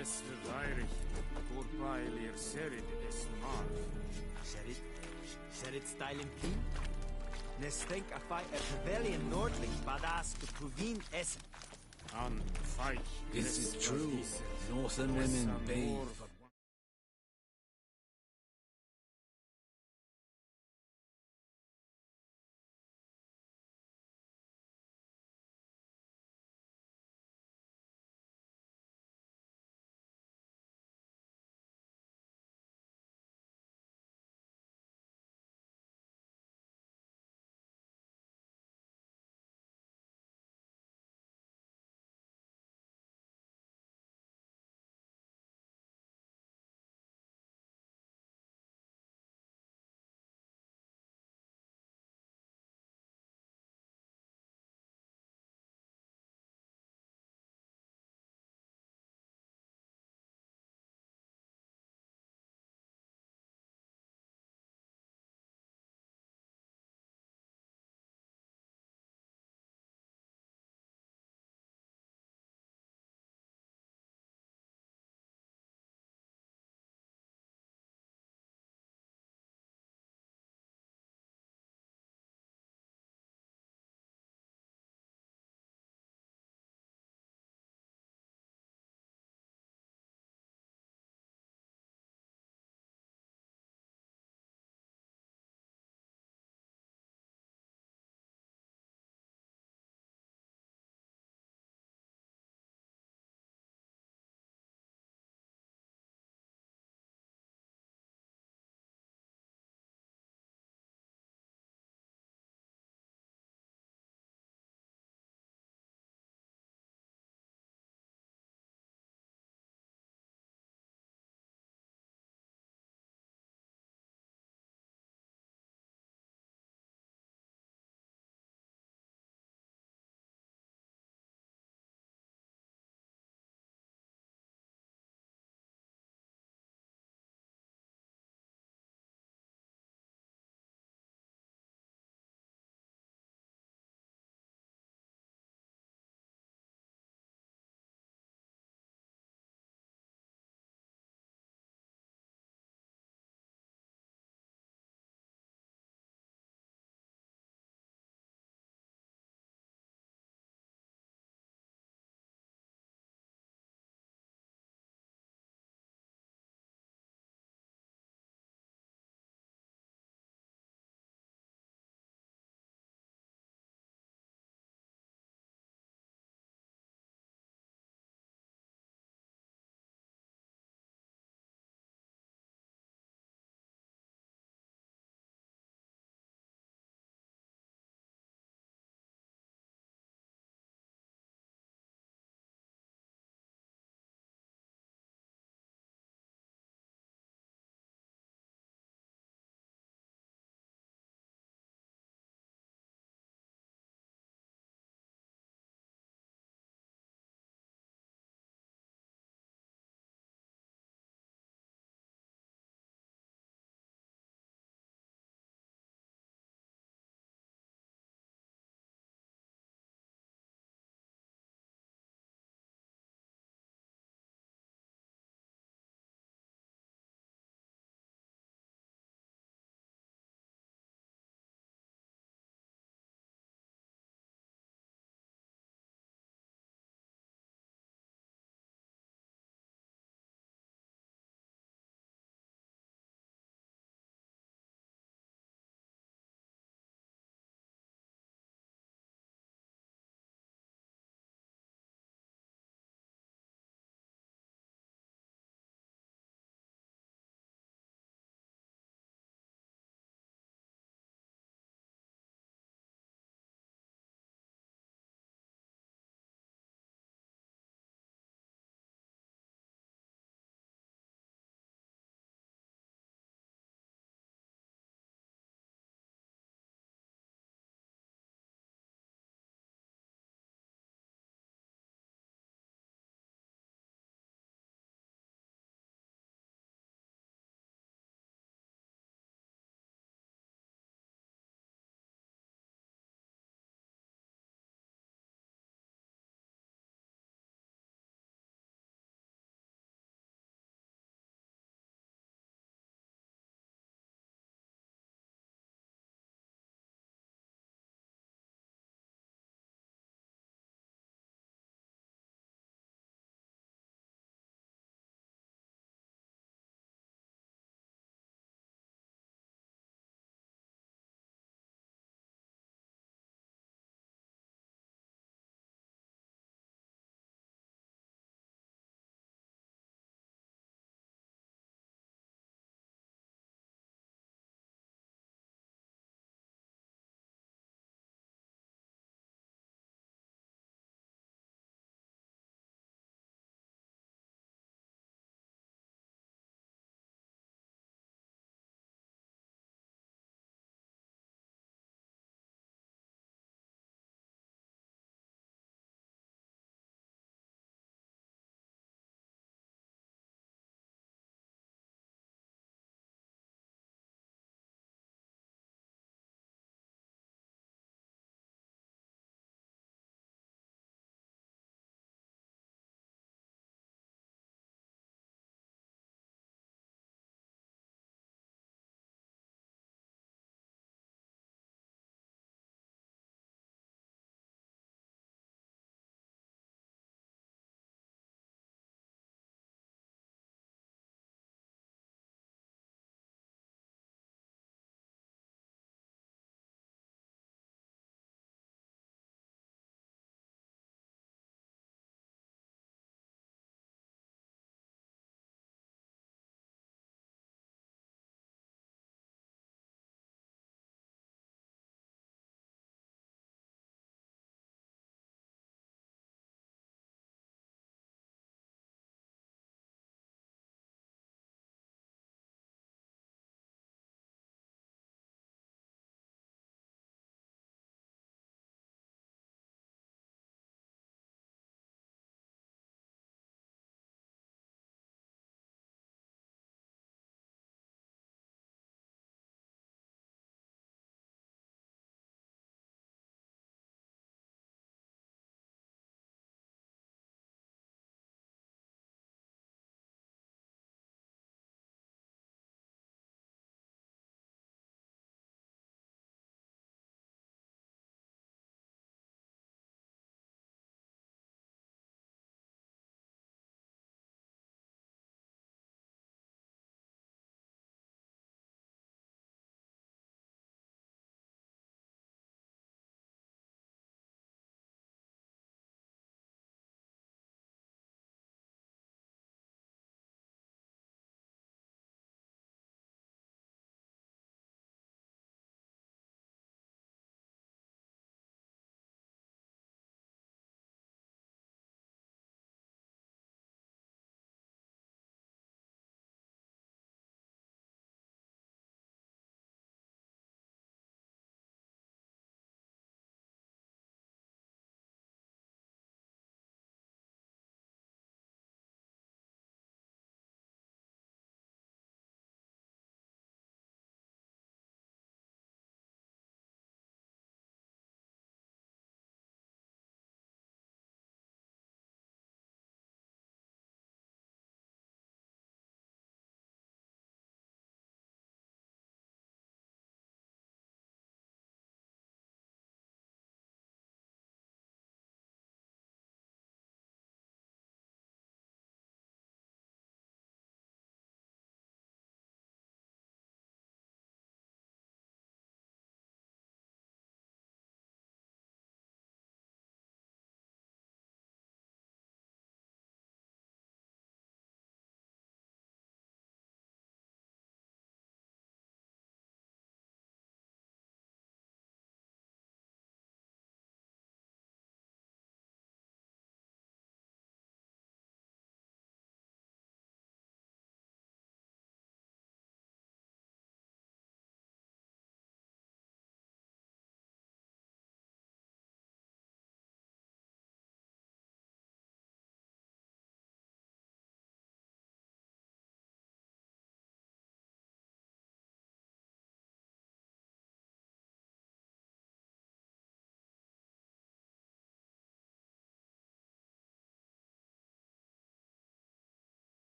Es verweirig, voorbijleer serid is maar. Serid style in Pien? Nestenk a fight a pavilion nordling badass to Puvin Essen. An fight. This is true. Northern women bathe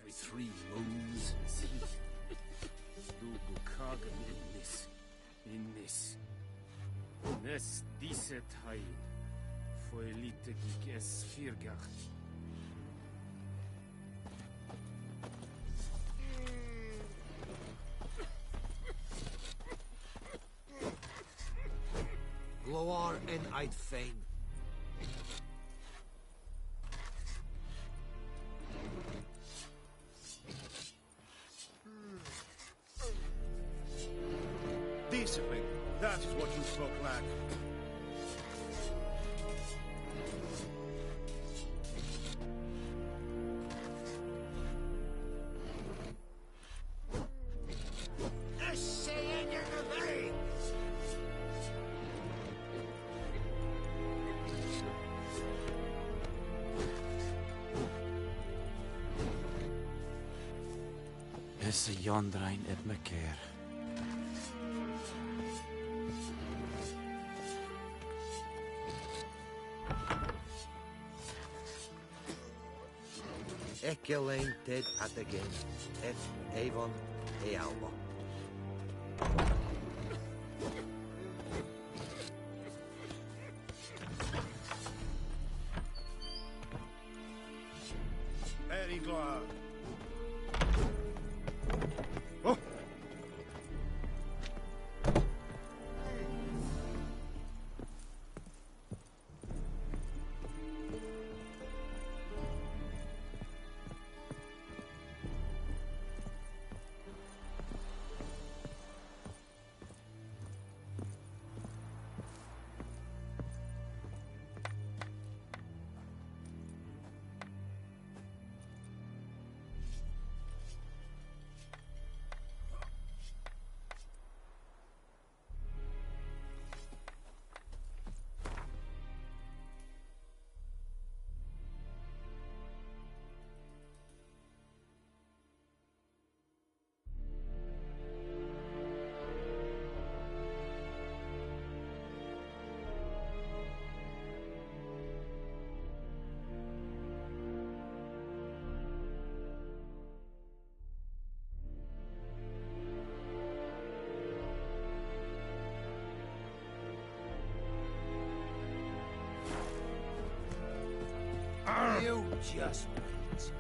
every 3 moons. See? Dugu in this. Nes diset hain. Foelite giges firgach. Gloar en I'd fain. Discipline. That is what you folk lack. Esse jondrain et me keer. Ekki alleen ted at again. Et Avon e Alba. Very glad. Oh! You just wait.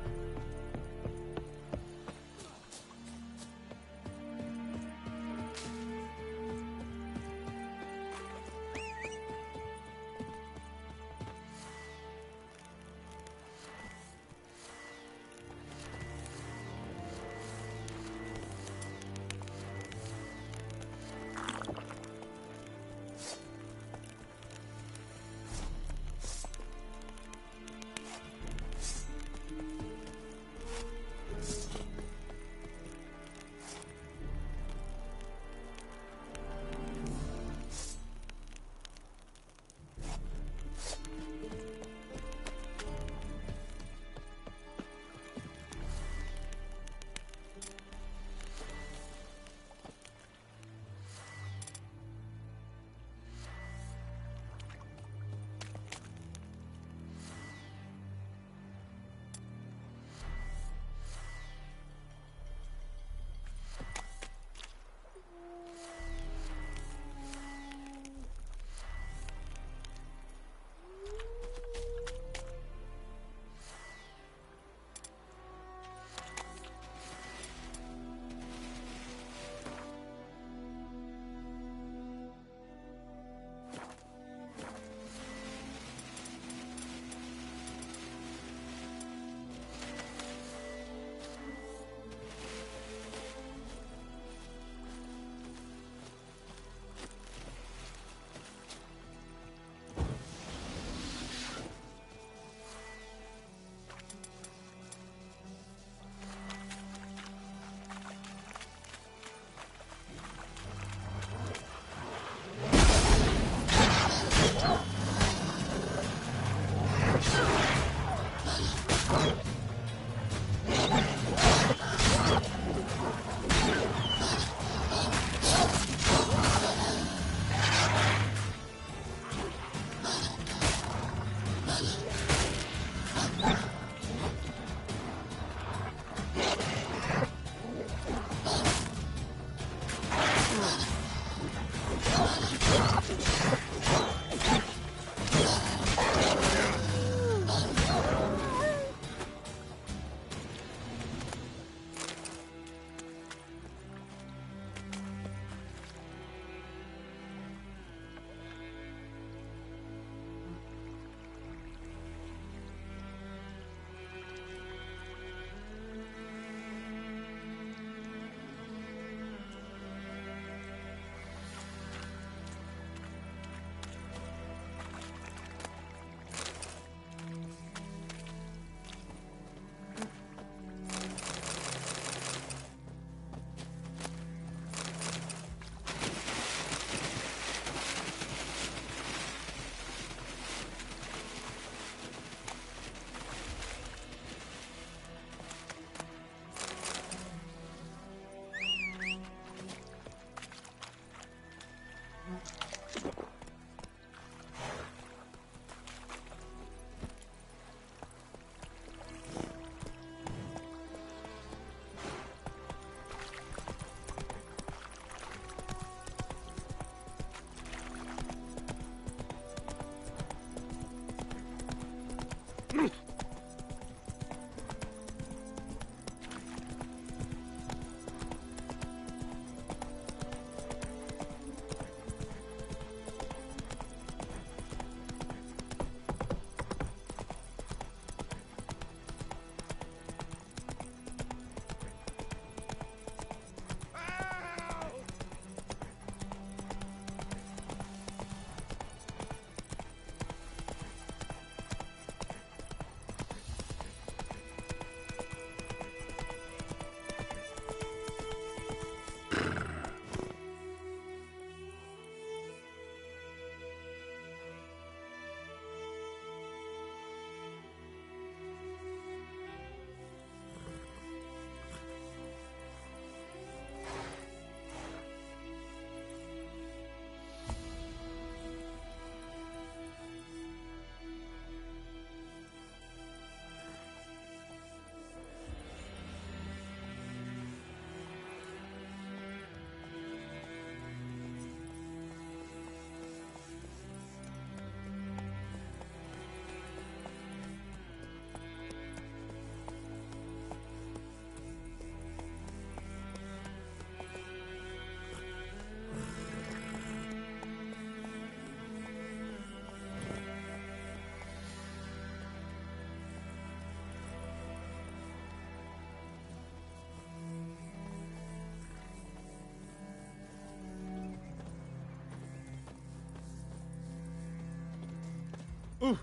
Ooh.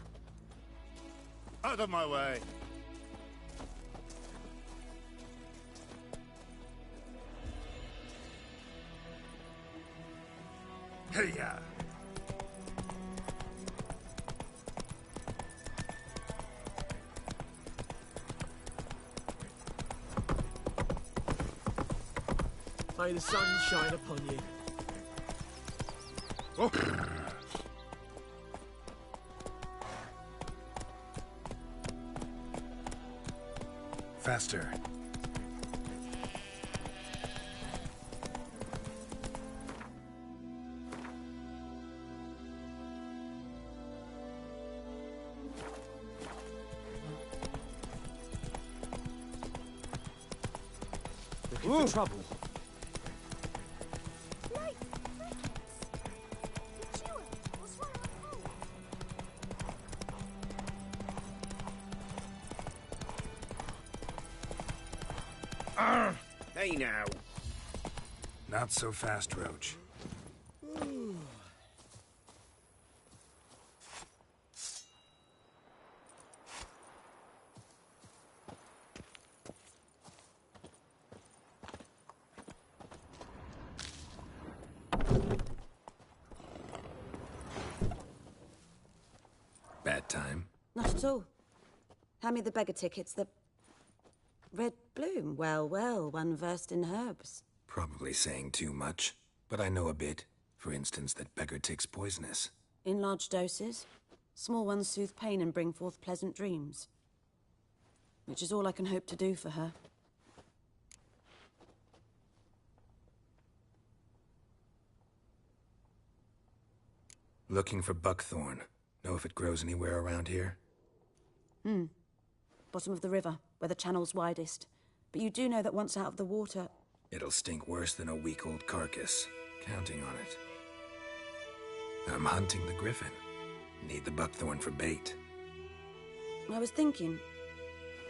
Out of my way. Hey-ya. May the sun shine upon you. Oh. Faster. Looking for trouble. Hey now. Not so fast, Roach. Bad time? Not at all. Hand me the beggar tickets, the red bloom. Well, well, one versed in herbs. Probably saying too much, but I know a bit. For instance, that beggar tick's poisonous. In large doses. Small ones soothe pain and bring forth pleasant dreams. Which is all I can hope to do for her. Looking for buckthorn. Know if it grows anywhere around here? Bottom of the river, where the channel's widest. But you do know that once out of the water... It'll stink worse than a week-old carcass. Counting on it. I'm hunting the griffin. Need the buckthorn for bait. I was thinking...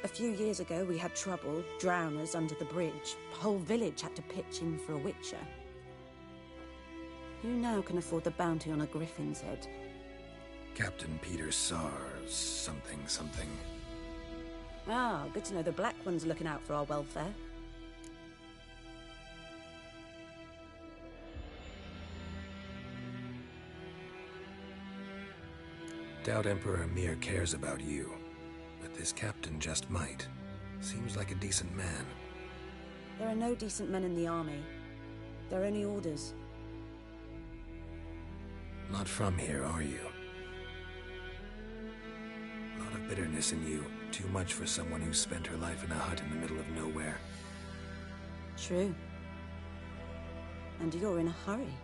A few years ago, we had trouble, drowners under the bridge. The whole village had to pitch in for a witcher. Who now can afford the bounty on a griffin's head? Captain Peter Sars, something. Ah, good to know the Black One's looking out for our welfare. Doubt Emperor Mir cares about you, but this captain just might. Seems like a decent man. There are no decent men in the army. There are only orders. Not from here, are you? Lot of bitterness in you. Too much for someone who spent her life in a hut in the middle of nowhere. True. And you're in a hurry.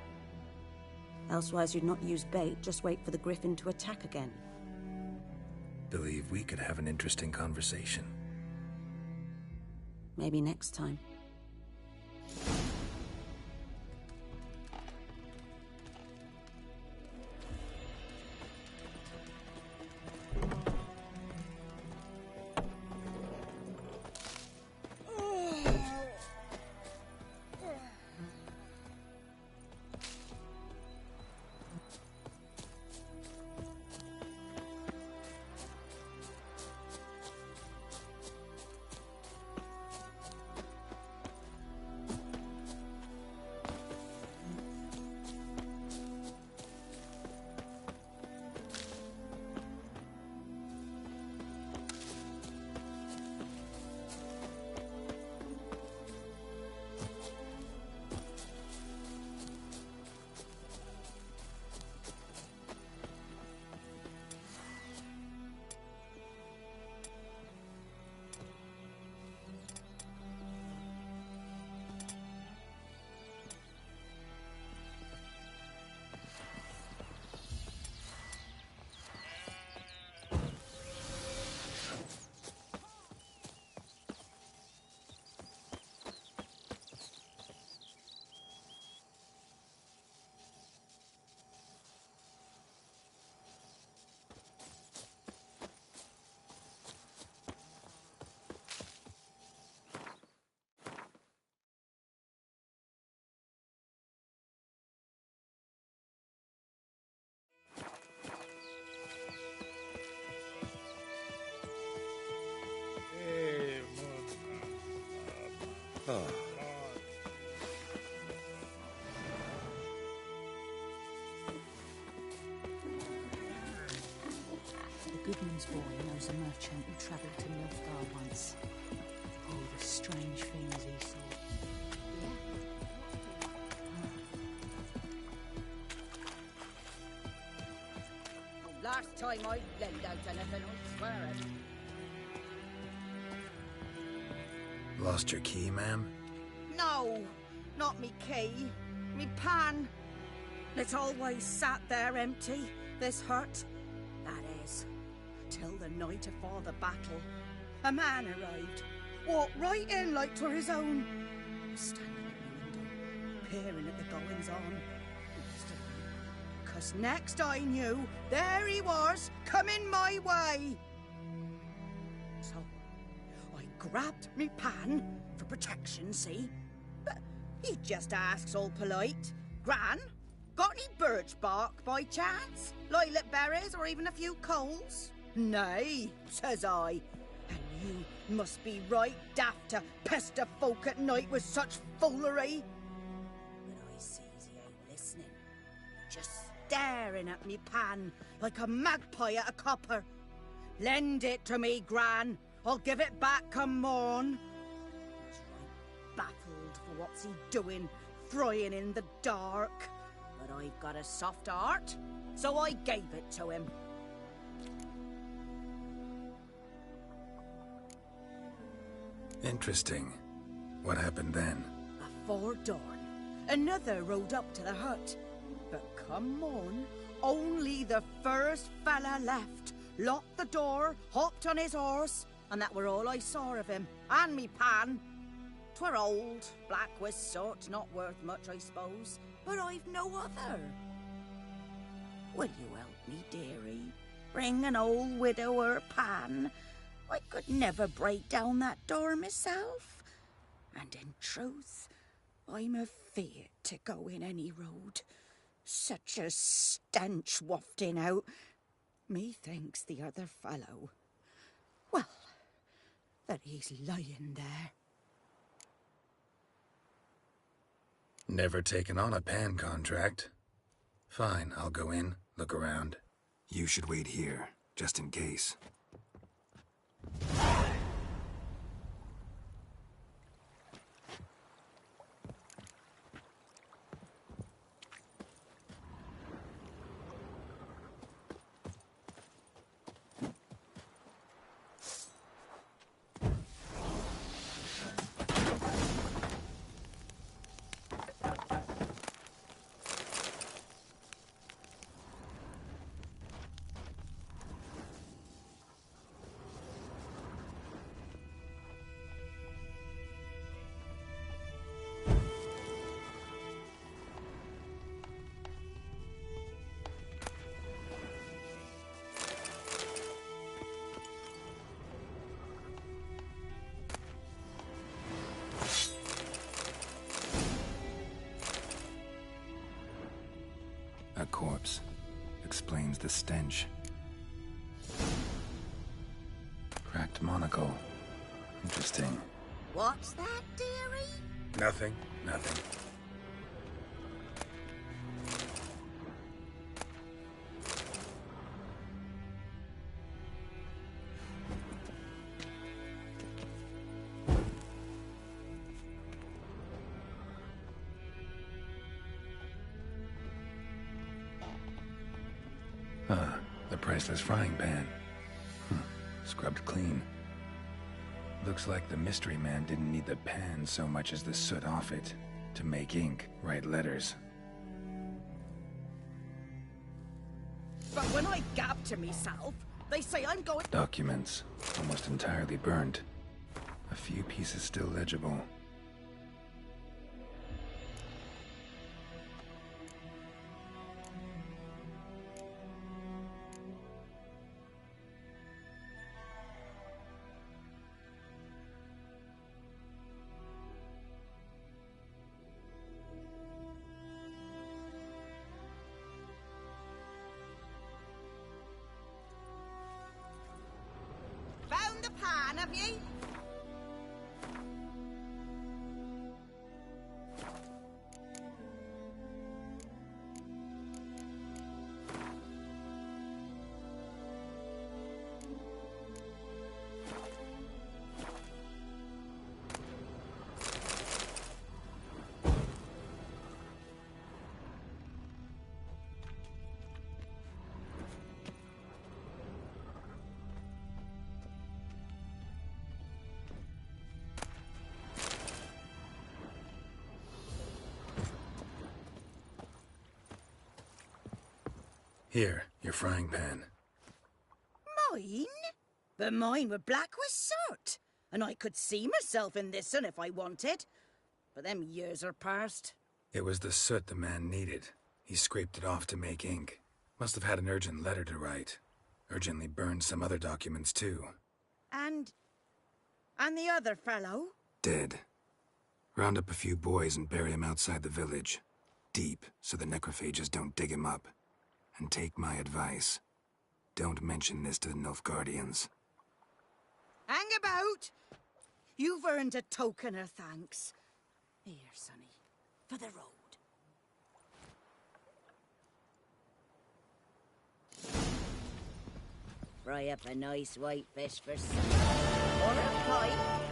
Elsewise you'd not use bait, just wait for the griffin to attack again. Believe we could have an interesting conversation. Maybe next time. Oh. The Goodman's boy knows a merchant who travelled to Nilfgaard once. Oh, the strange things he saw. Last time I lend out anything, I swear it. Lost your key, ma'am? No, not me key. Me pan. It's always sat there empty, this hut. That is, till the night afore the battle. A man arrived, walked right in like 'twere his own. Standing at the window, peering at the goings-on. 'Cause next I knew, there he was, coming my way. So, I grabbed me pan, for protection, see? But he just asks all polite, Gran, got any birch bark by chance? Lilac berries or even a few coals? Nay, says I. And you must be right daft to pester folk at night with such foolery. But I sees he ain't listening. Just staring at me pan like a magpie at a copper. Lend it to me, Gran. I'll give it back come morn. I was right baffled for what's he doing, frying in the dark. But I've got a soft heart, so I gave it to him. Interesting. What happened then? Afore dawn, another rode up to the hut. But come morn, only the first fella left. Locked the door, hopped on his horse, and that were all I saw of him. And me pan. 'Twere old, black with soot, not worth much, I suppose. But I've no other. Will you help me, dearie? Bring an old widower pan. I could never break down that door myself. And in truth, I'm afeard to go in any road. Such a stench wafting out. Methinks the other fellow, well, that he's lying there. Never taken on a pan contract. Fine, I'll go in, look around. You should wait here, just in case. A corpse. Explains the stench. Cracked monocle. Interesting. What's that, dearie? Nothing. Nothing. The priceless frying pan. Scrubbed clean. Looks like the mystery man didn't need the pan so much as the soot off it to make ink, write letters. But when I gab to myself, they say I'm going... Documents. Almost entirely burnt. A few pieces still legible. Found the pan, have ye? Here, your frying pan. Mine? But mine were black with soot. And I could see myself in this one if I wanted. But them years are past. It was the soot the man needed. He scraped it off to make ink. Must have had an urgent letter to write. Urgently burned some other documents, too. And the other fellow? Dead. Round up a few boys and bury him outside the village. Deep, so the necrophages don't dig him up. And take my advice. Don't mention this to the Nilfgaardians. Hang about! You've earned a token of thanks. Here, sonny, for the road. Fry up a nice white fish for supper. Or a pie.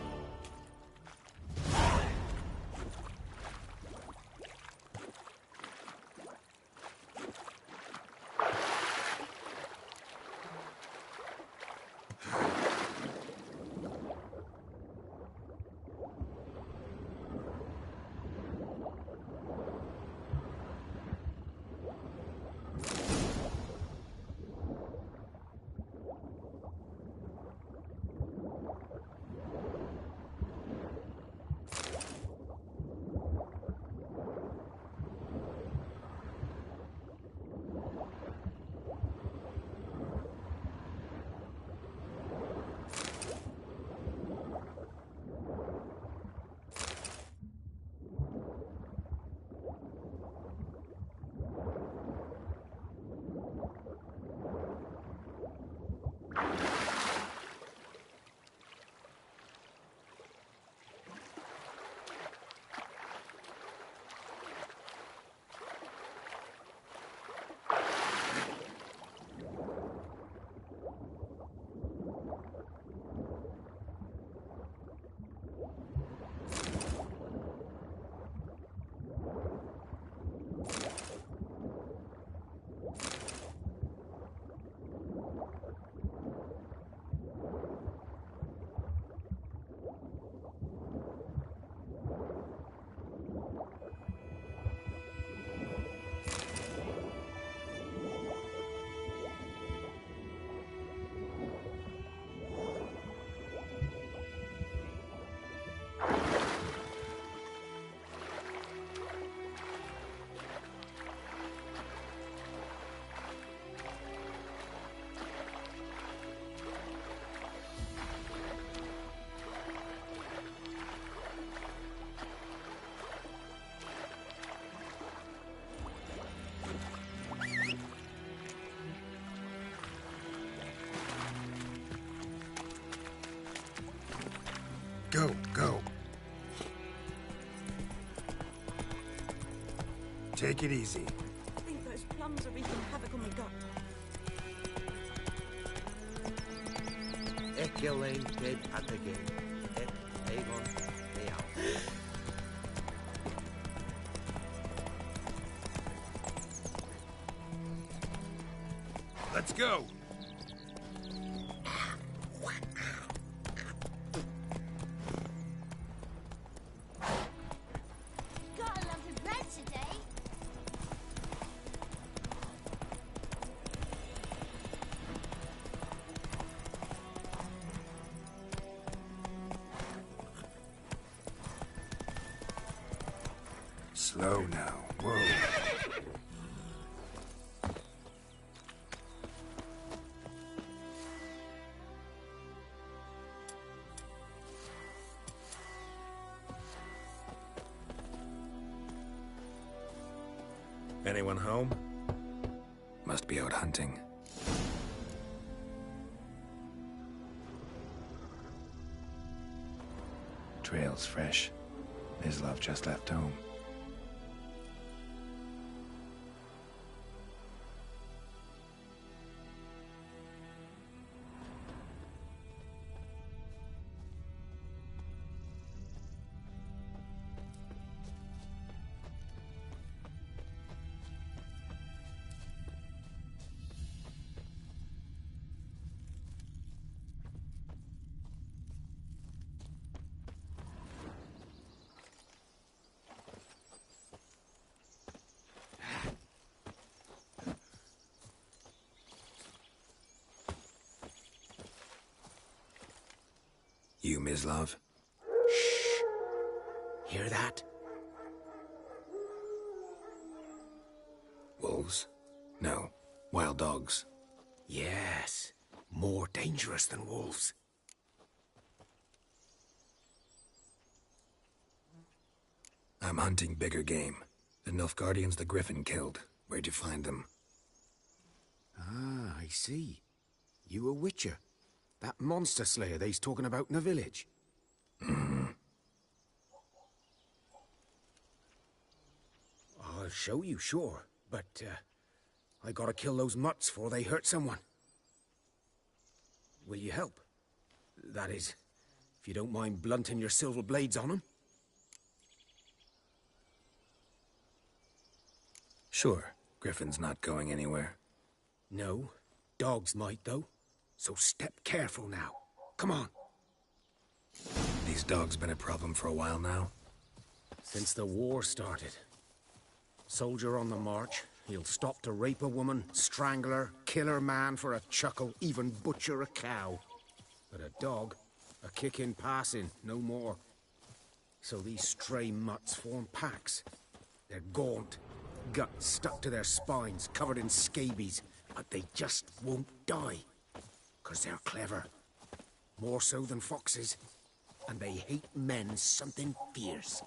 Go, go. Take it easy. I think those plums are wreaking havoc on my gut. Echelane dead at the game. Et Avon Real. Let's go. Slow now. Whoa. Anyone home? Must be out hunting. Trail's fresh. His love just left home. You, Mislav? Shh. Hear that? Wolves? No. Wild dogs. Yes. More dangerous than wolves. I'm hunting bigger game. The Nilfgaardians the Griffin killed. Where'd you find them? Ah, I see. You a witcher. That monster slayer they's talking about in the village. I'll show you, sure. But, I gotta kill those mutts before they hurt someone. Will you help? That is, if you don't mind blunting your silver blades on them. Sure. Griffin's not going anywhere. No. Dogs might, though. So step careful now. Come on. These dogs been a problem for a while now? Since the war started. Soldier on the march, he'll stop to rape a woman, strangle her, kill her man for a chuckle, even butcher a cow. But a dog, a kick in passing, no more. So these stray mutts form packs. They're gaunt, guts stuck to their spines, covered in scabies, but they just won't die. 'Cause they're clever. More so than foxes. And they hate men something fierce.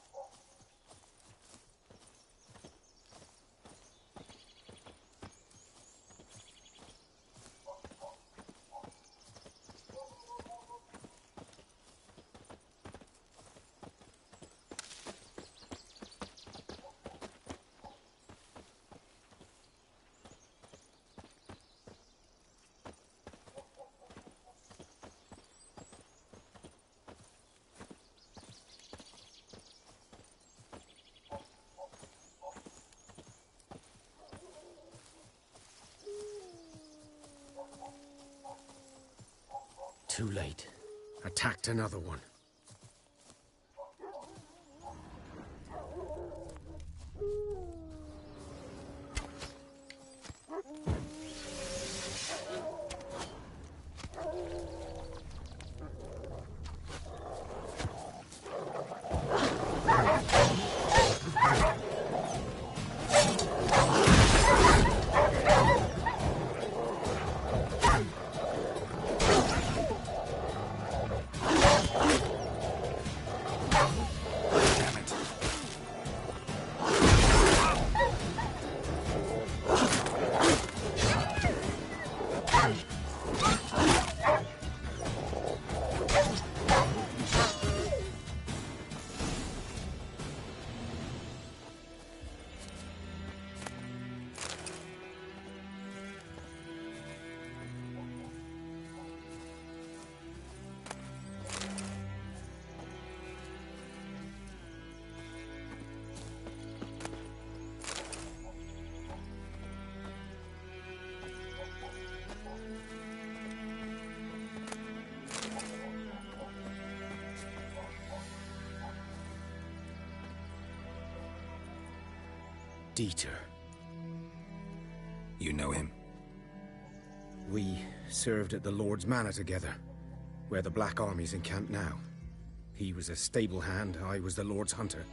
Too late. Attacked another one. Dieter. You know him? We served at the Lord's Manor together, where the Black Army's encamped now. He was a stable hand, I was the Lord's hunter.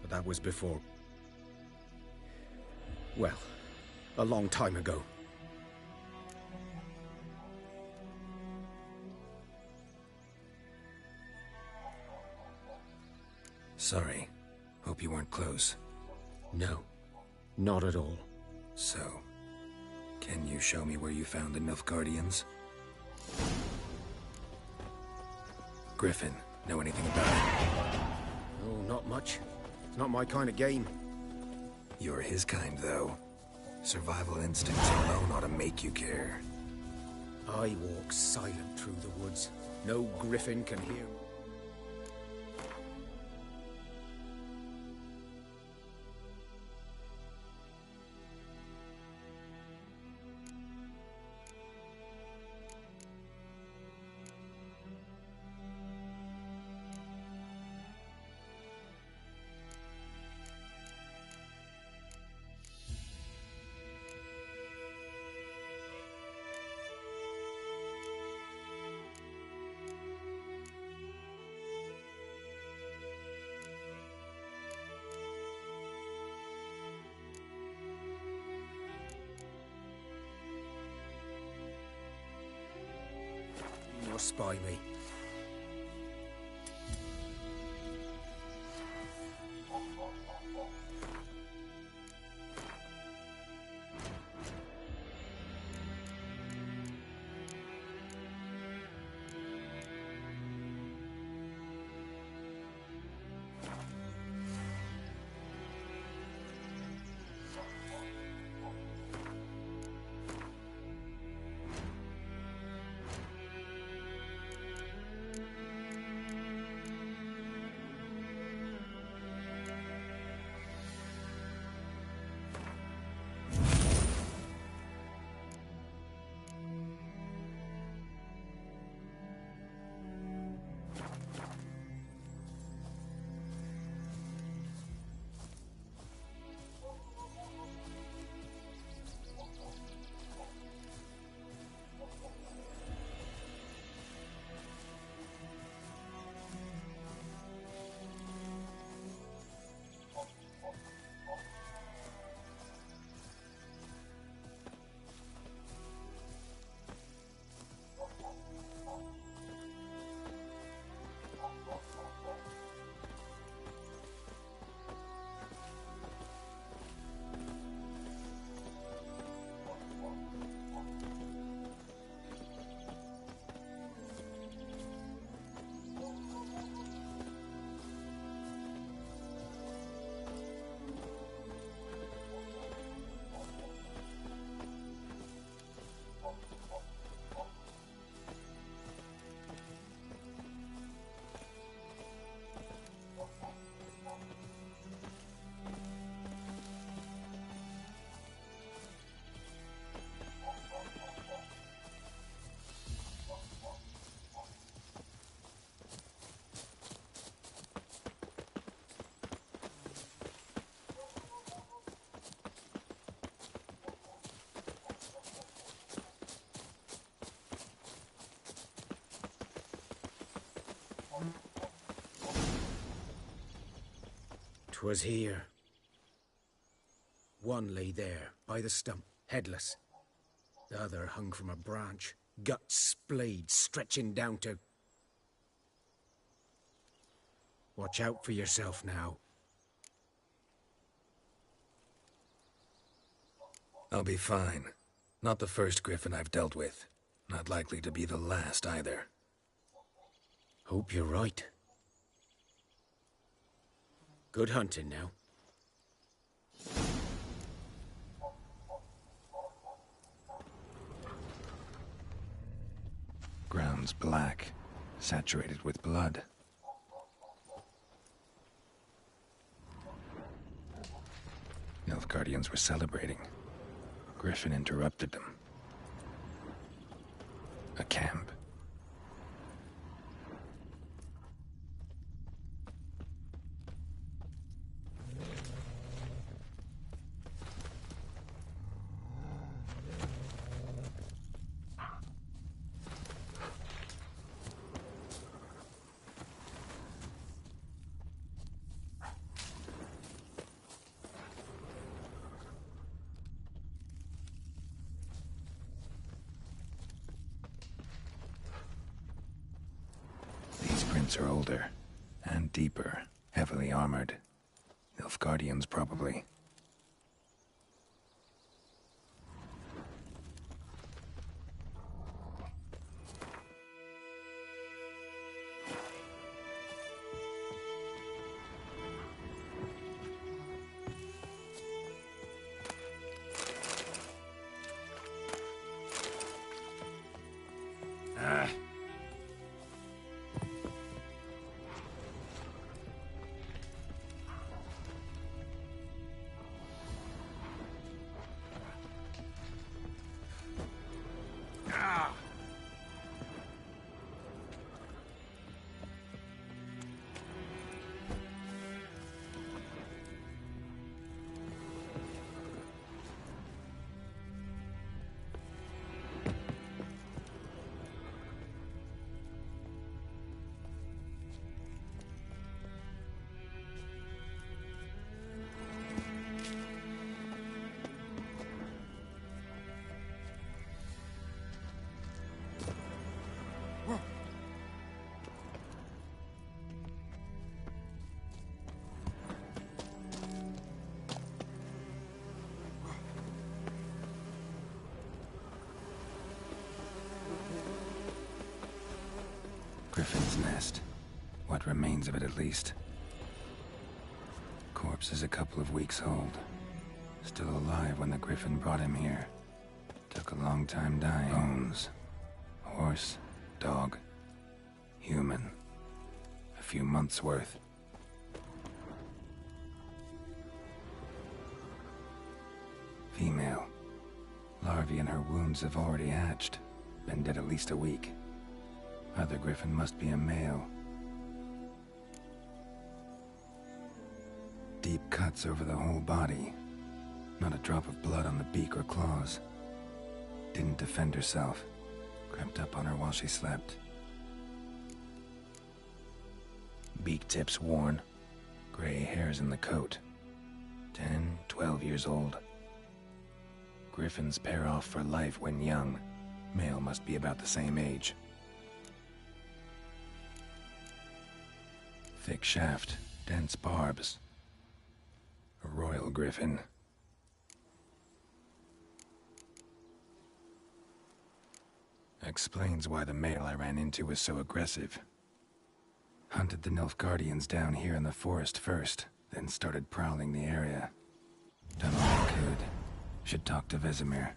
But that was before... well, a long time ago. Sorry. Hope you weren't close. No, not at all. So, can you show me where you found the Nilfgaardians? Griffin, know anything about it? Oh, not much. It's not my kind of game. You're his kind, though. Survival instincts alone ought to make you care. I walk silent through the woods. No griffin can hear me. to spy me. "'Twas here. One lay there, by the stump, headless. The other hung from a branch, guts splayed, stretching down to... Watch out for yourself now." I'll be fine. Not the first griffin I've dealt with. Not likely to be the last, either. Hope you're right. Good hunting now. Ground's black, saturated with blood. Nilfgaardians were celebrating. Griffin interrupted them. A camp. Are older and deeper, heavily armored. Nilfgaardians, probably. Griffin's nest. What remains of it, at least. Corpse is a couple of weeks old. Still alive when the Griffin brought him here. Took a long time dying. Bones. Horse, dog, human. A few months' worth. Female. Larvae in her wounds have already hatched. Been dead at least a week. Other Griffin must be a male. Deep cuts over the whole body. Not a drop of blood on the beak or claws. Didn't defend herself. Crept up on her while she slept. Beak tips worn. Gray hairs in the coat. 10, 12 years old. Griffins pair off for life when young. Male must be about the same age. Thick shaft, dense barbs. A royal griffin. Explains why the male I ran into was so aggressive. Hunted the Nilfgaardians down here in the forest first, then started prowling the area. Done all I could. Should talk to Vesemir.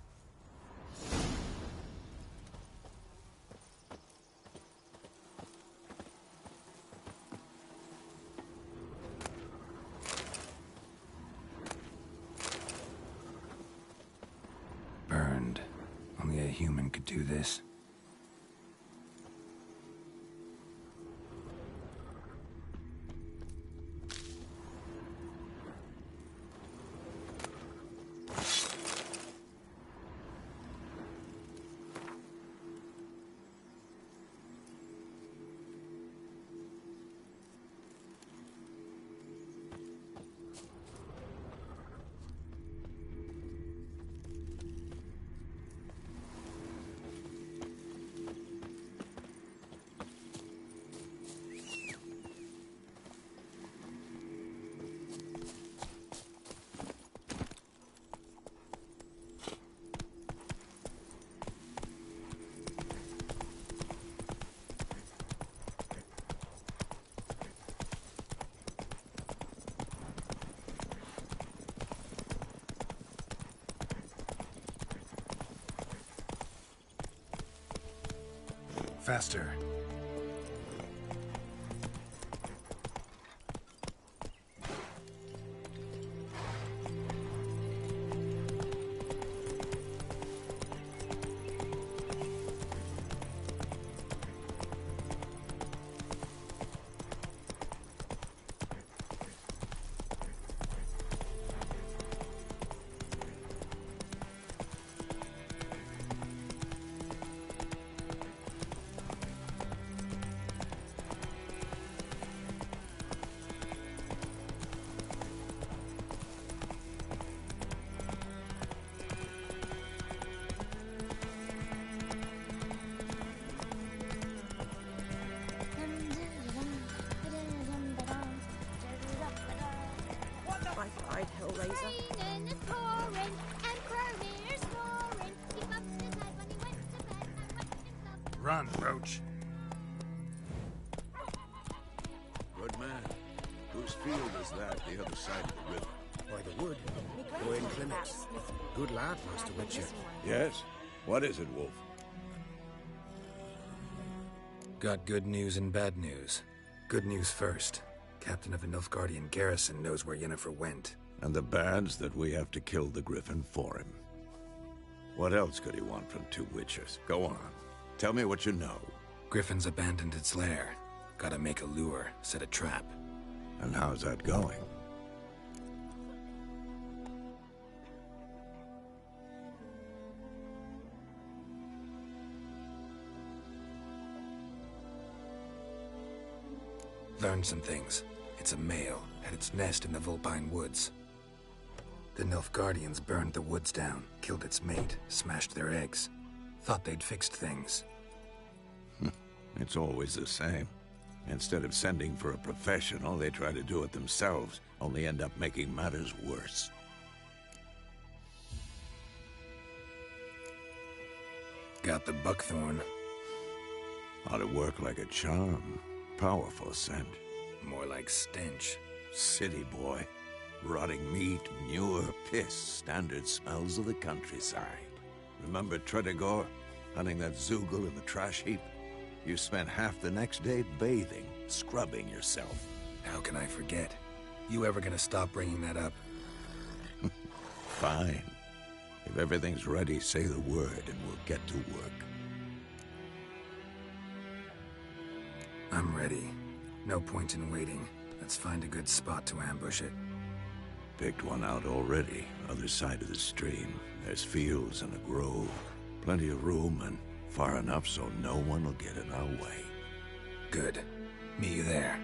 Burned. Only a human could do this. Faster. Run, Roach. Good man. Whose field is that, the other side of the river? By the wood. Owen Clements. Good lad, Master Witcher. Yes? What is it, Wolf? Got good news and bad news. Good news first. Captain of the Nilfgaardian garrison knows where Yennefer went. And the bad's that we have to kill the Griffin for him. What else could he want from two Witchers? Go on. Tell me what you know. Griffin's abandoned its lair. Gotta make a lure, set a trap. And how's that going? Learned some things. It's a male, had its nest in the Vulpine Woods. The Nilfgaardians burned the woods down, killed its mate, smashed their eggs. Thought they'd fixed things. It's always the same. Instead of sending for a professional, they try to do it themselves, only end up making matters worse. Got the buckthorn. Ought to work like a charm. Powerful scent. More like stench. City boy. Rotting meat, manure, piss. Standard smells of the countryside. Remember Tredegor? Hunting that Zoogle in the trash heap? You spent half the next day bathing, scrubbing yourself. How can I forget? You ever gonna stop bringing that up? Fine. If everything's ready, say the word and we'll get to work. I'm ready. No point in waiting. Let's find a good spot to ambush it. Picked one out already, other side of the stream. There's fields and a grove. Plenty of room and far enough so no one will get in our way. Good. Meet you there.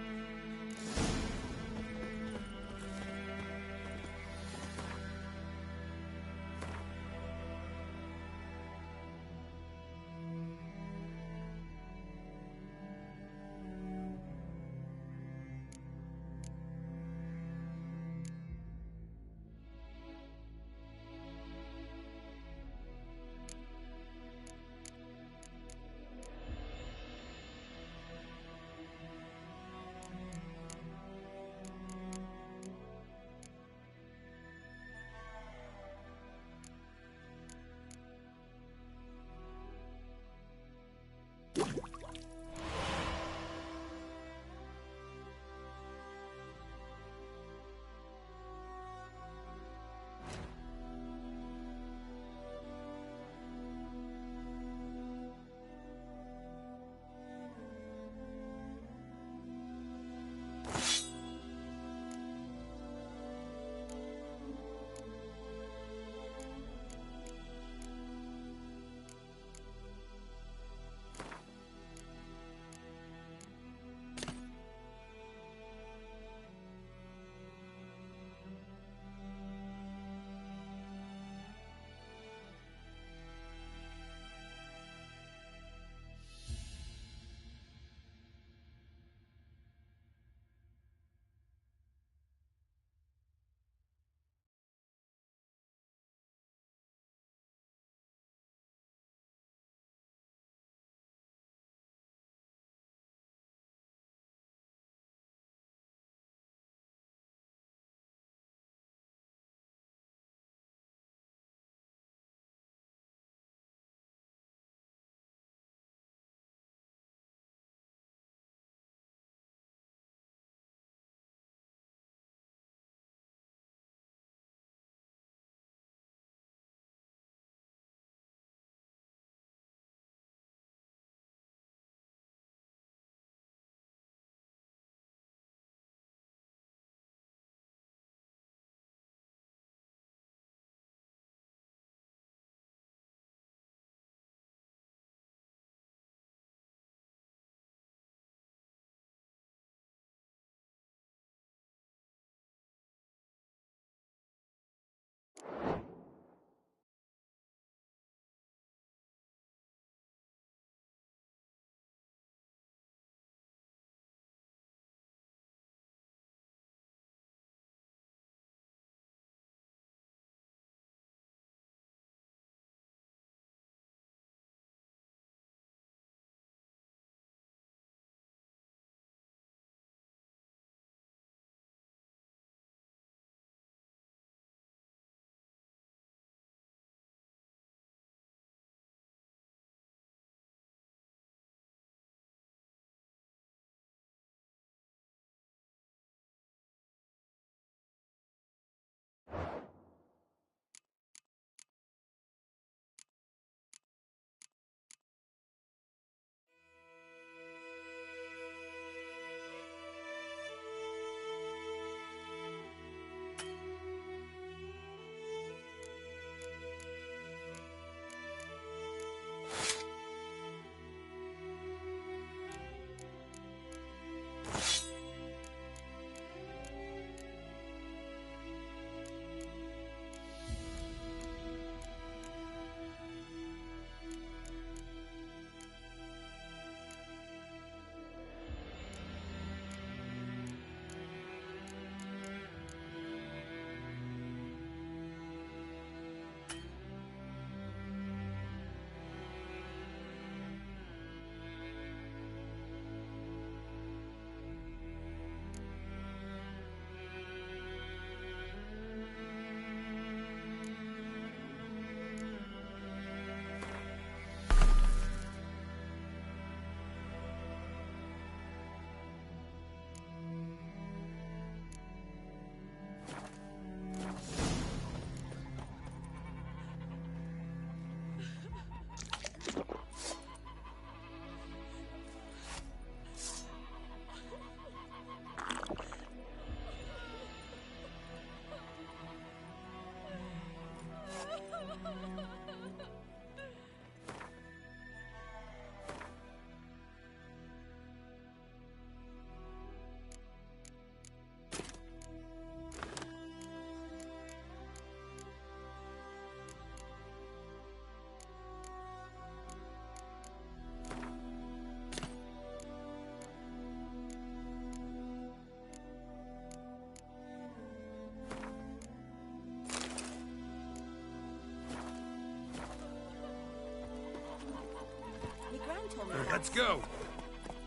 Let's go.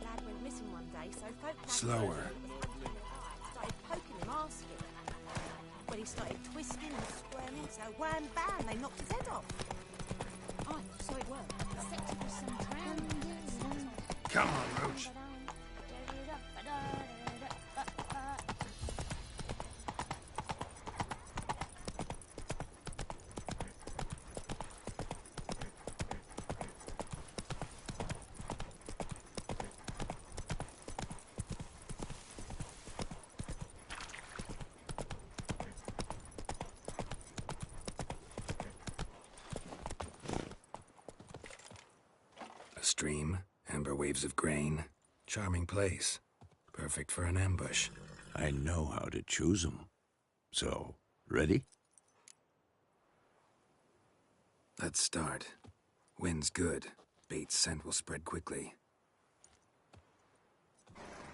Lad went missing one day, so folk Slower. started poking him, asking. When he started twisting and squirming, so wham bam, they knocked his head off. Oh, so it worked. Except it was some drowned. Come on, Roach. A stream, amber waves of grain. Charming place. Perfect for an ambush. I know how to choose them. So, ready? Let's start. Wind's good. Bait's scent will spread quickly.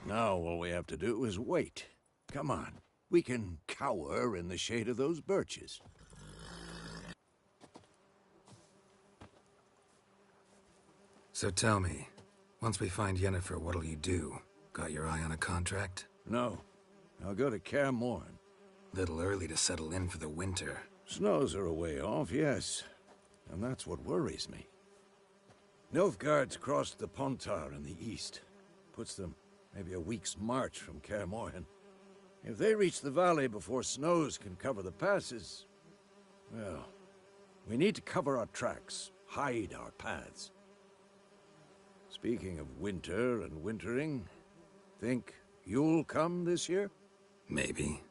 Now all we have to do is wait. Come on. We can cower in the shade of those birches. So tell me, once we find Yennefer, what'll you do? Got your eye on a contract? No. I'll go to Kaer Morhen. Little early to settle in for the winter. Snows are a way off, yes. And that's what worries me. Nilfgaard's crossed the Pontar in the east. Puts them maybe a week's march from Kaer Morhen. If they reach the valley before snows can cover the passes, well, we need to cover our tracks, hide our paths. Speaking of winter and wintering, think you'll come this year? Maybe.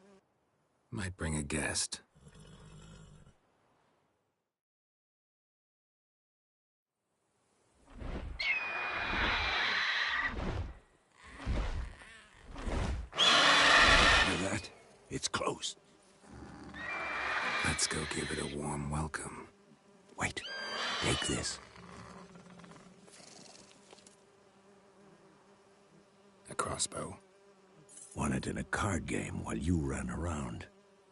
Might bring a guest. Hear that? It's close. Let's go give it a warm welcome. Wait. Take this. A crossbow. Won it in a card game while you ran around.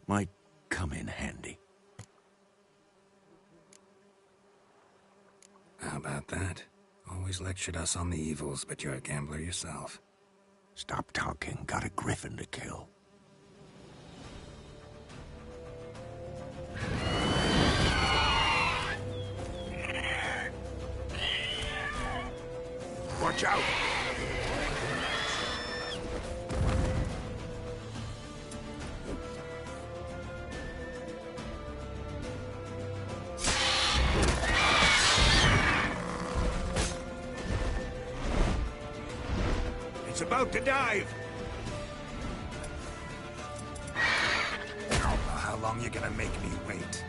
Might come in handy. How about that? Always lectured us on the evils, but you're a gambler yourself. Stop talking. Got a griffin to kill. Watch out! It's about to dive! How long you gonna make me wait?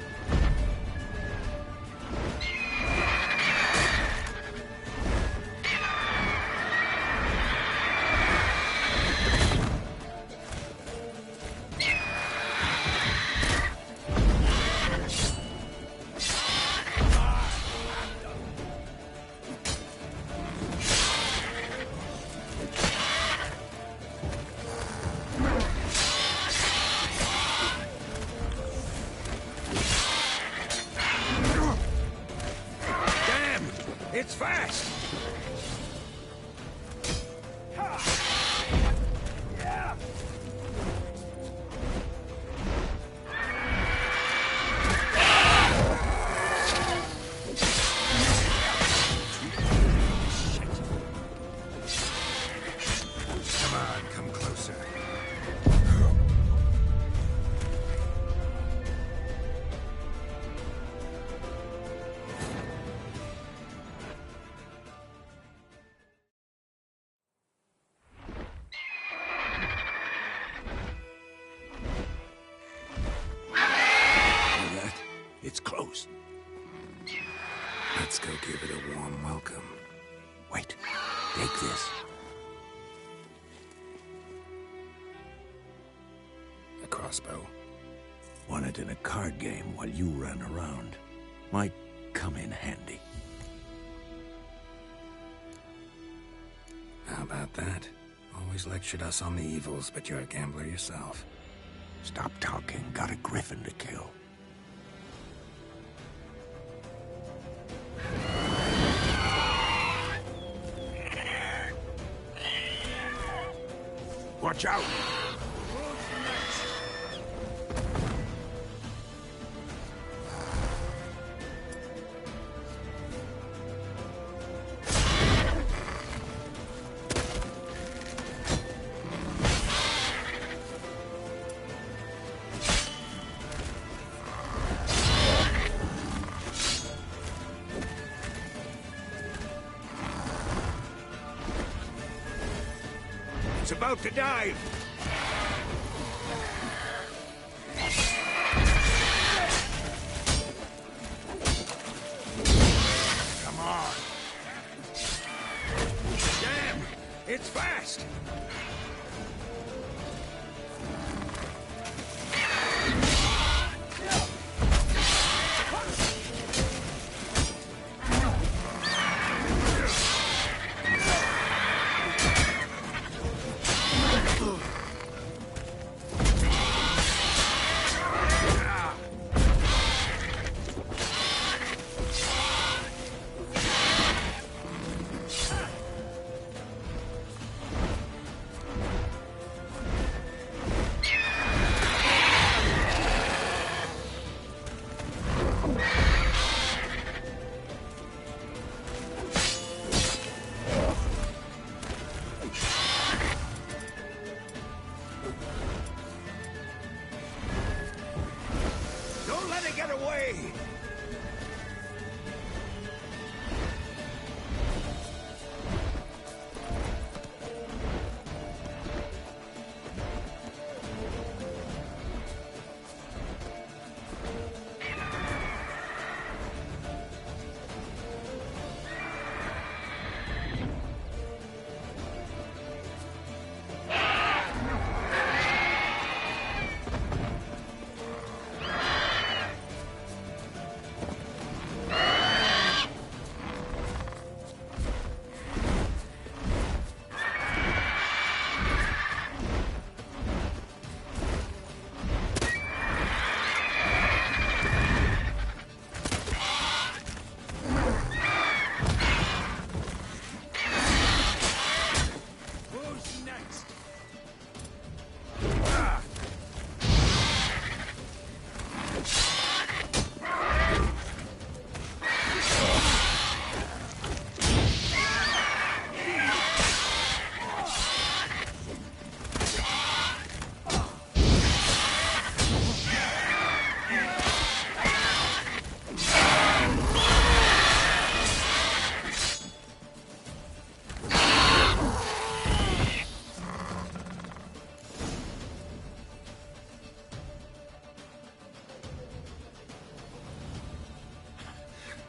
It's fast! Come on, come closer. It's close. Let's go give it a warm welcome. Wait. Take this. A crossbow. Won it in a card game while you ran around. Might come in handy. How about that? Always lectured us on the evils, but you're a gambler yourself. Stop talking. Got a griffin to kill. Watch out! It's about to dive! Come on! Damn! It's fast!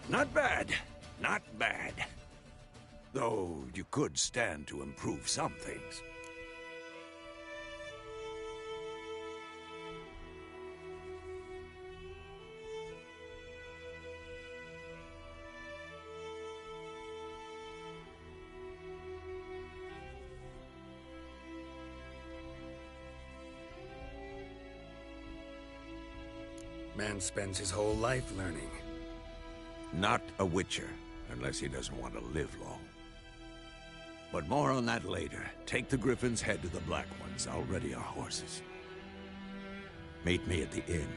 Not bad. Not bad. Though you could stand to improve some things. Man spends his whole life learning. Not a Witcher, unless he doesn't want to live long. But more on that later. Take the Griffin's head to the Black Ones. I'll ready our horses. Meet me at the inn.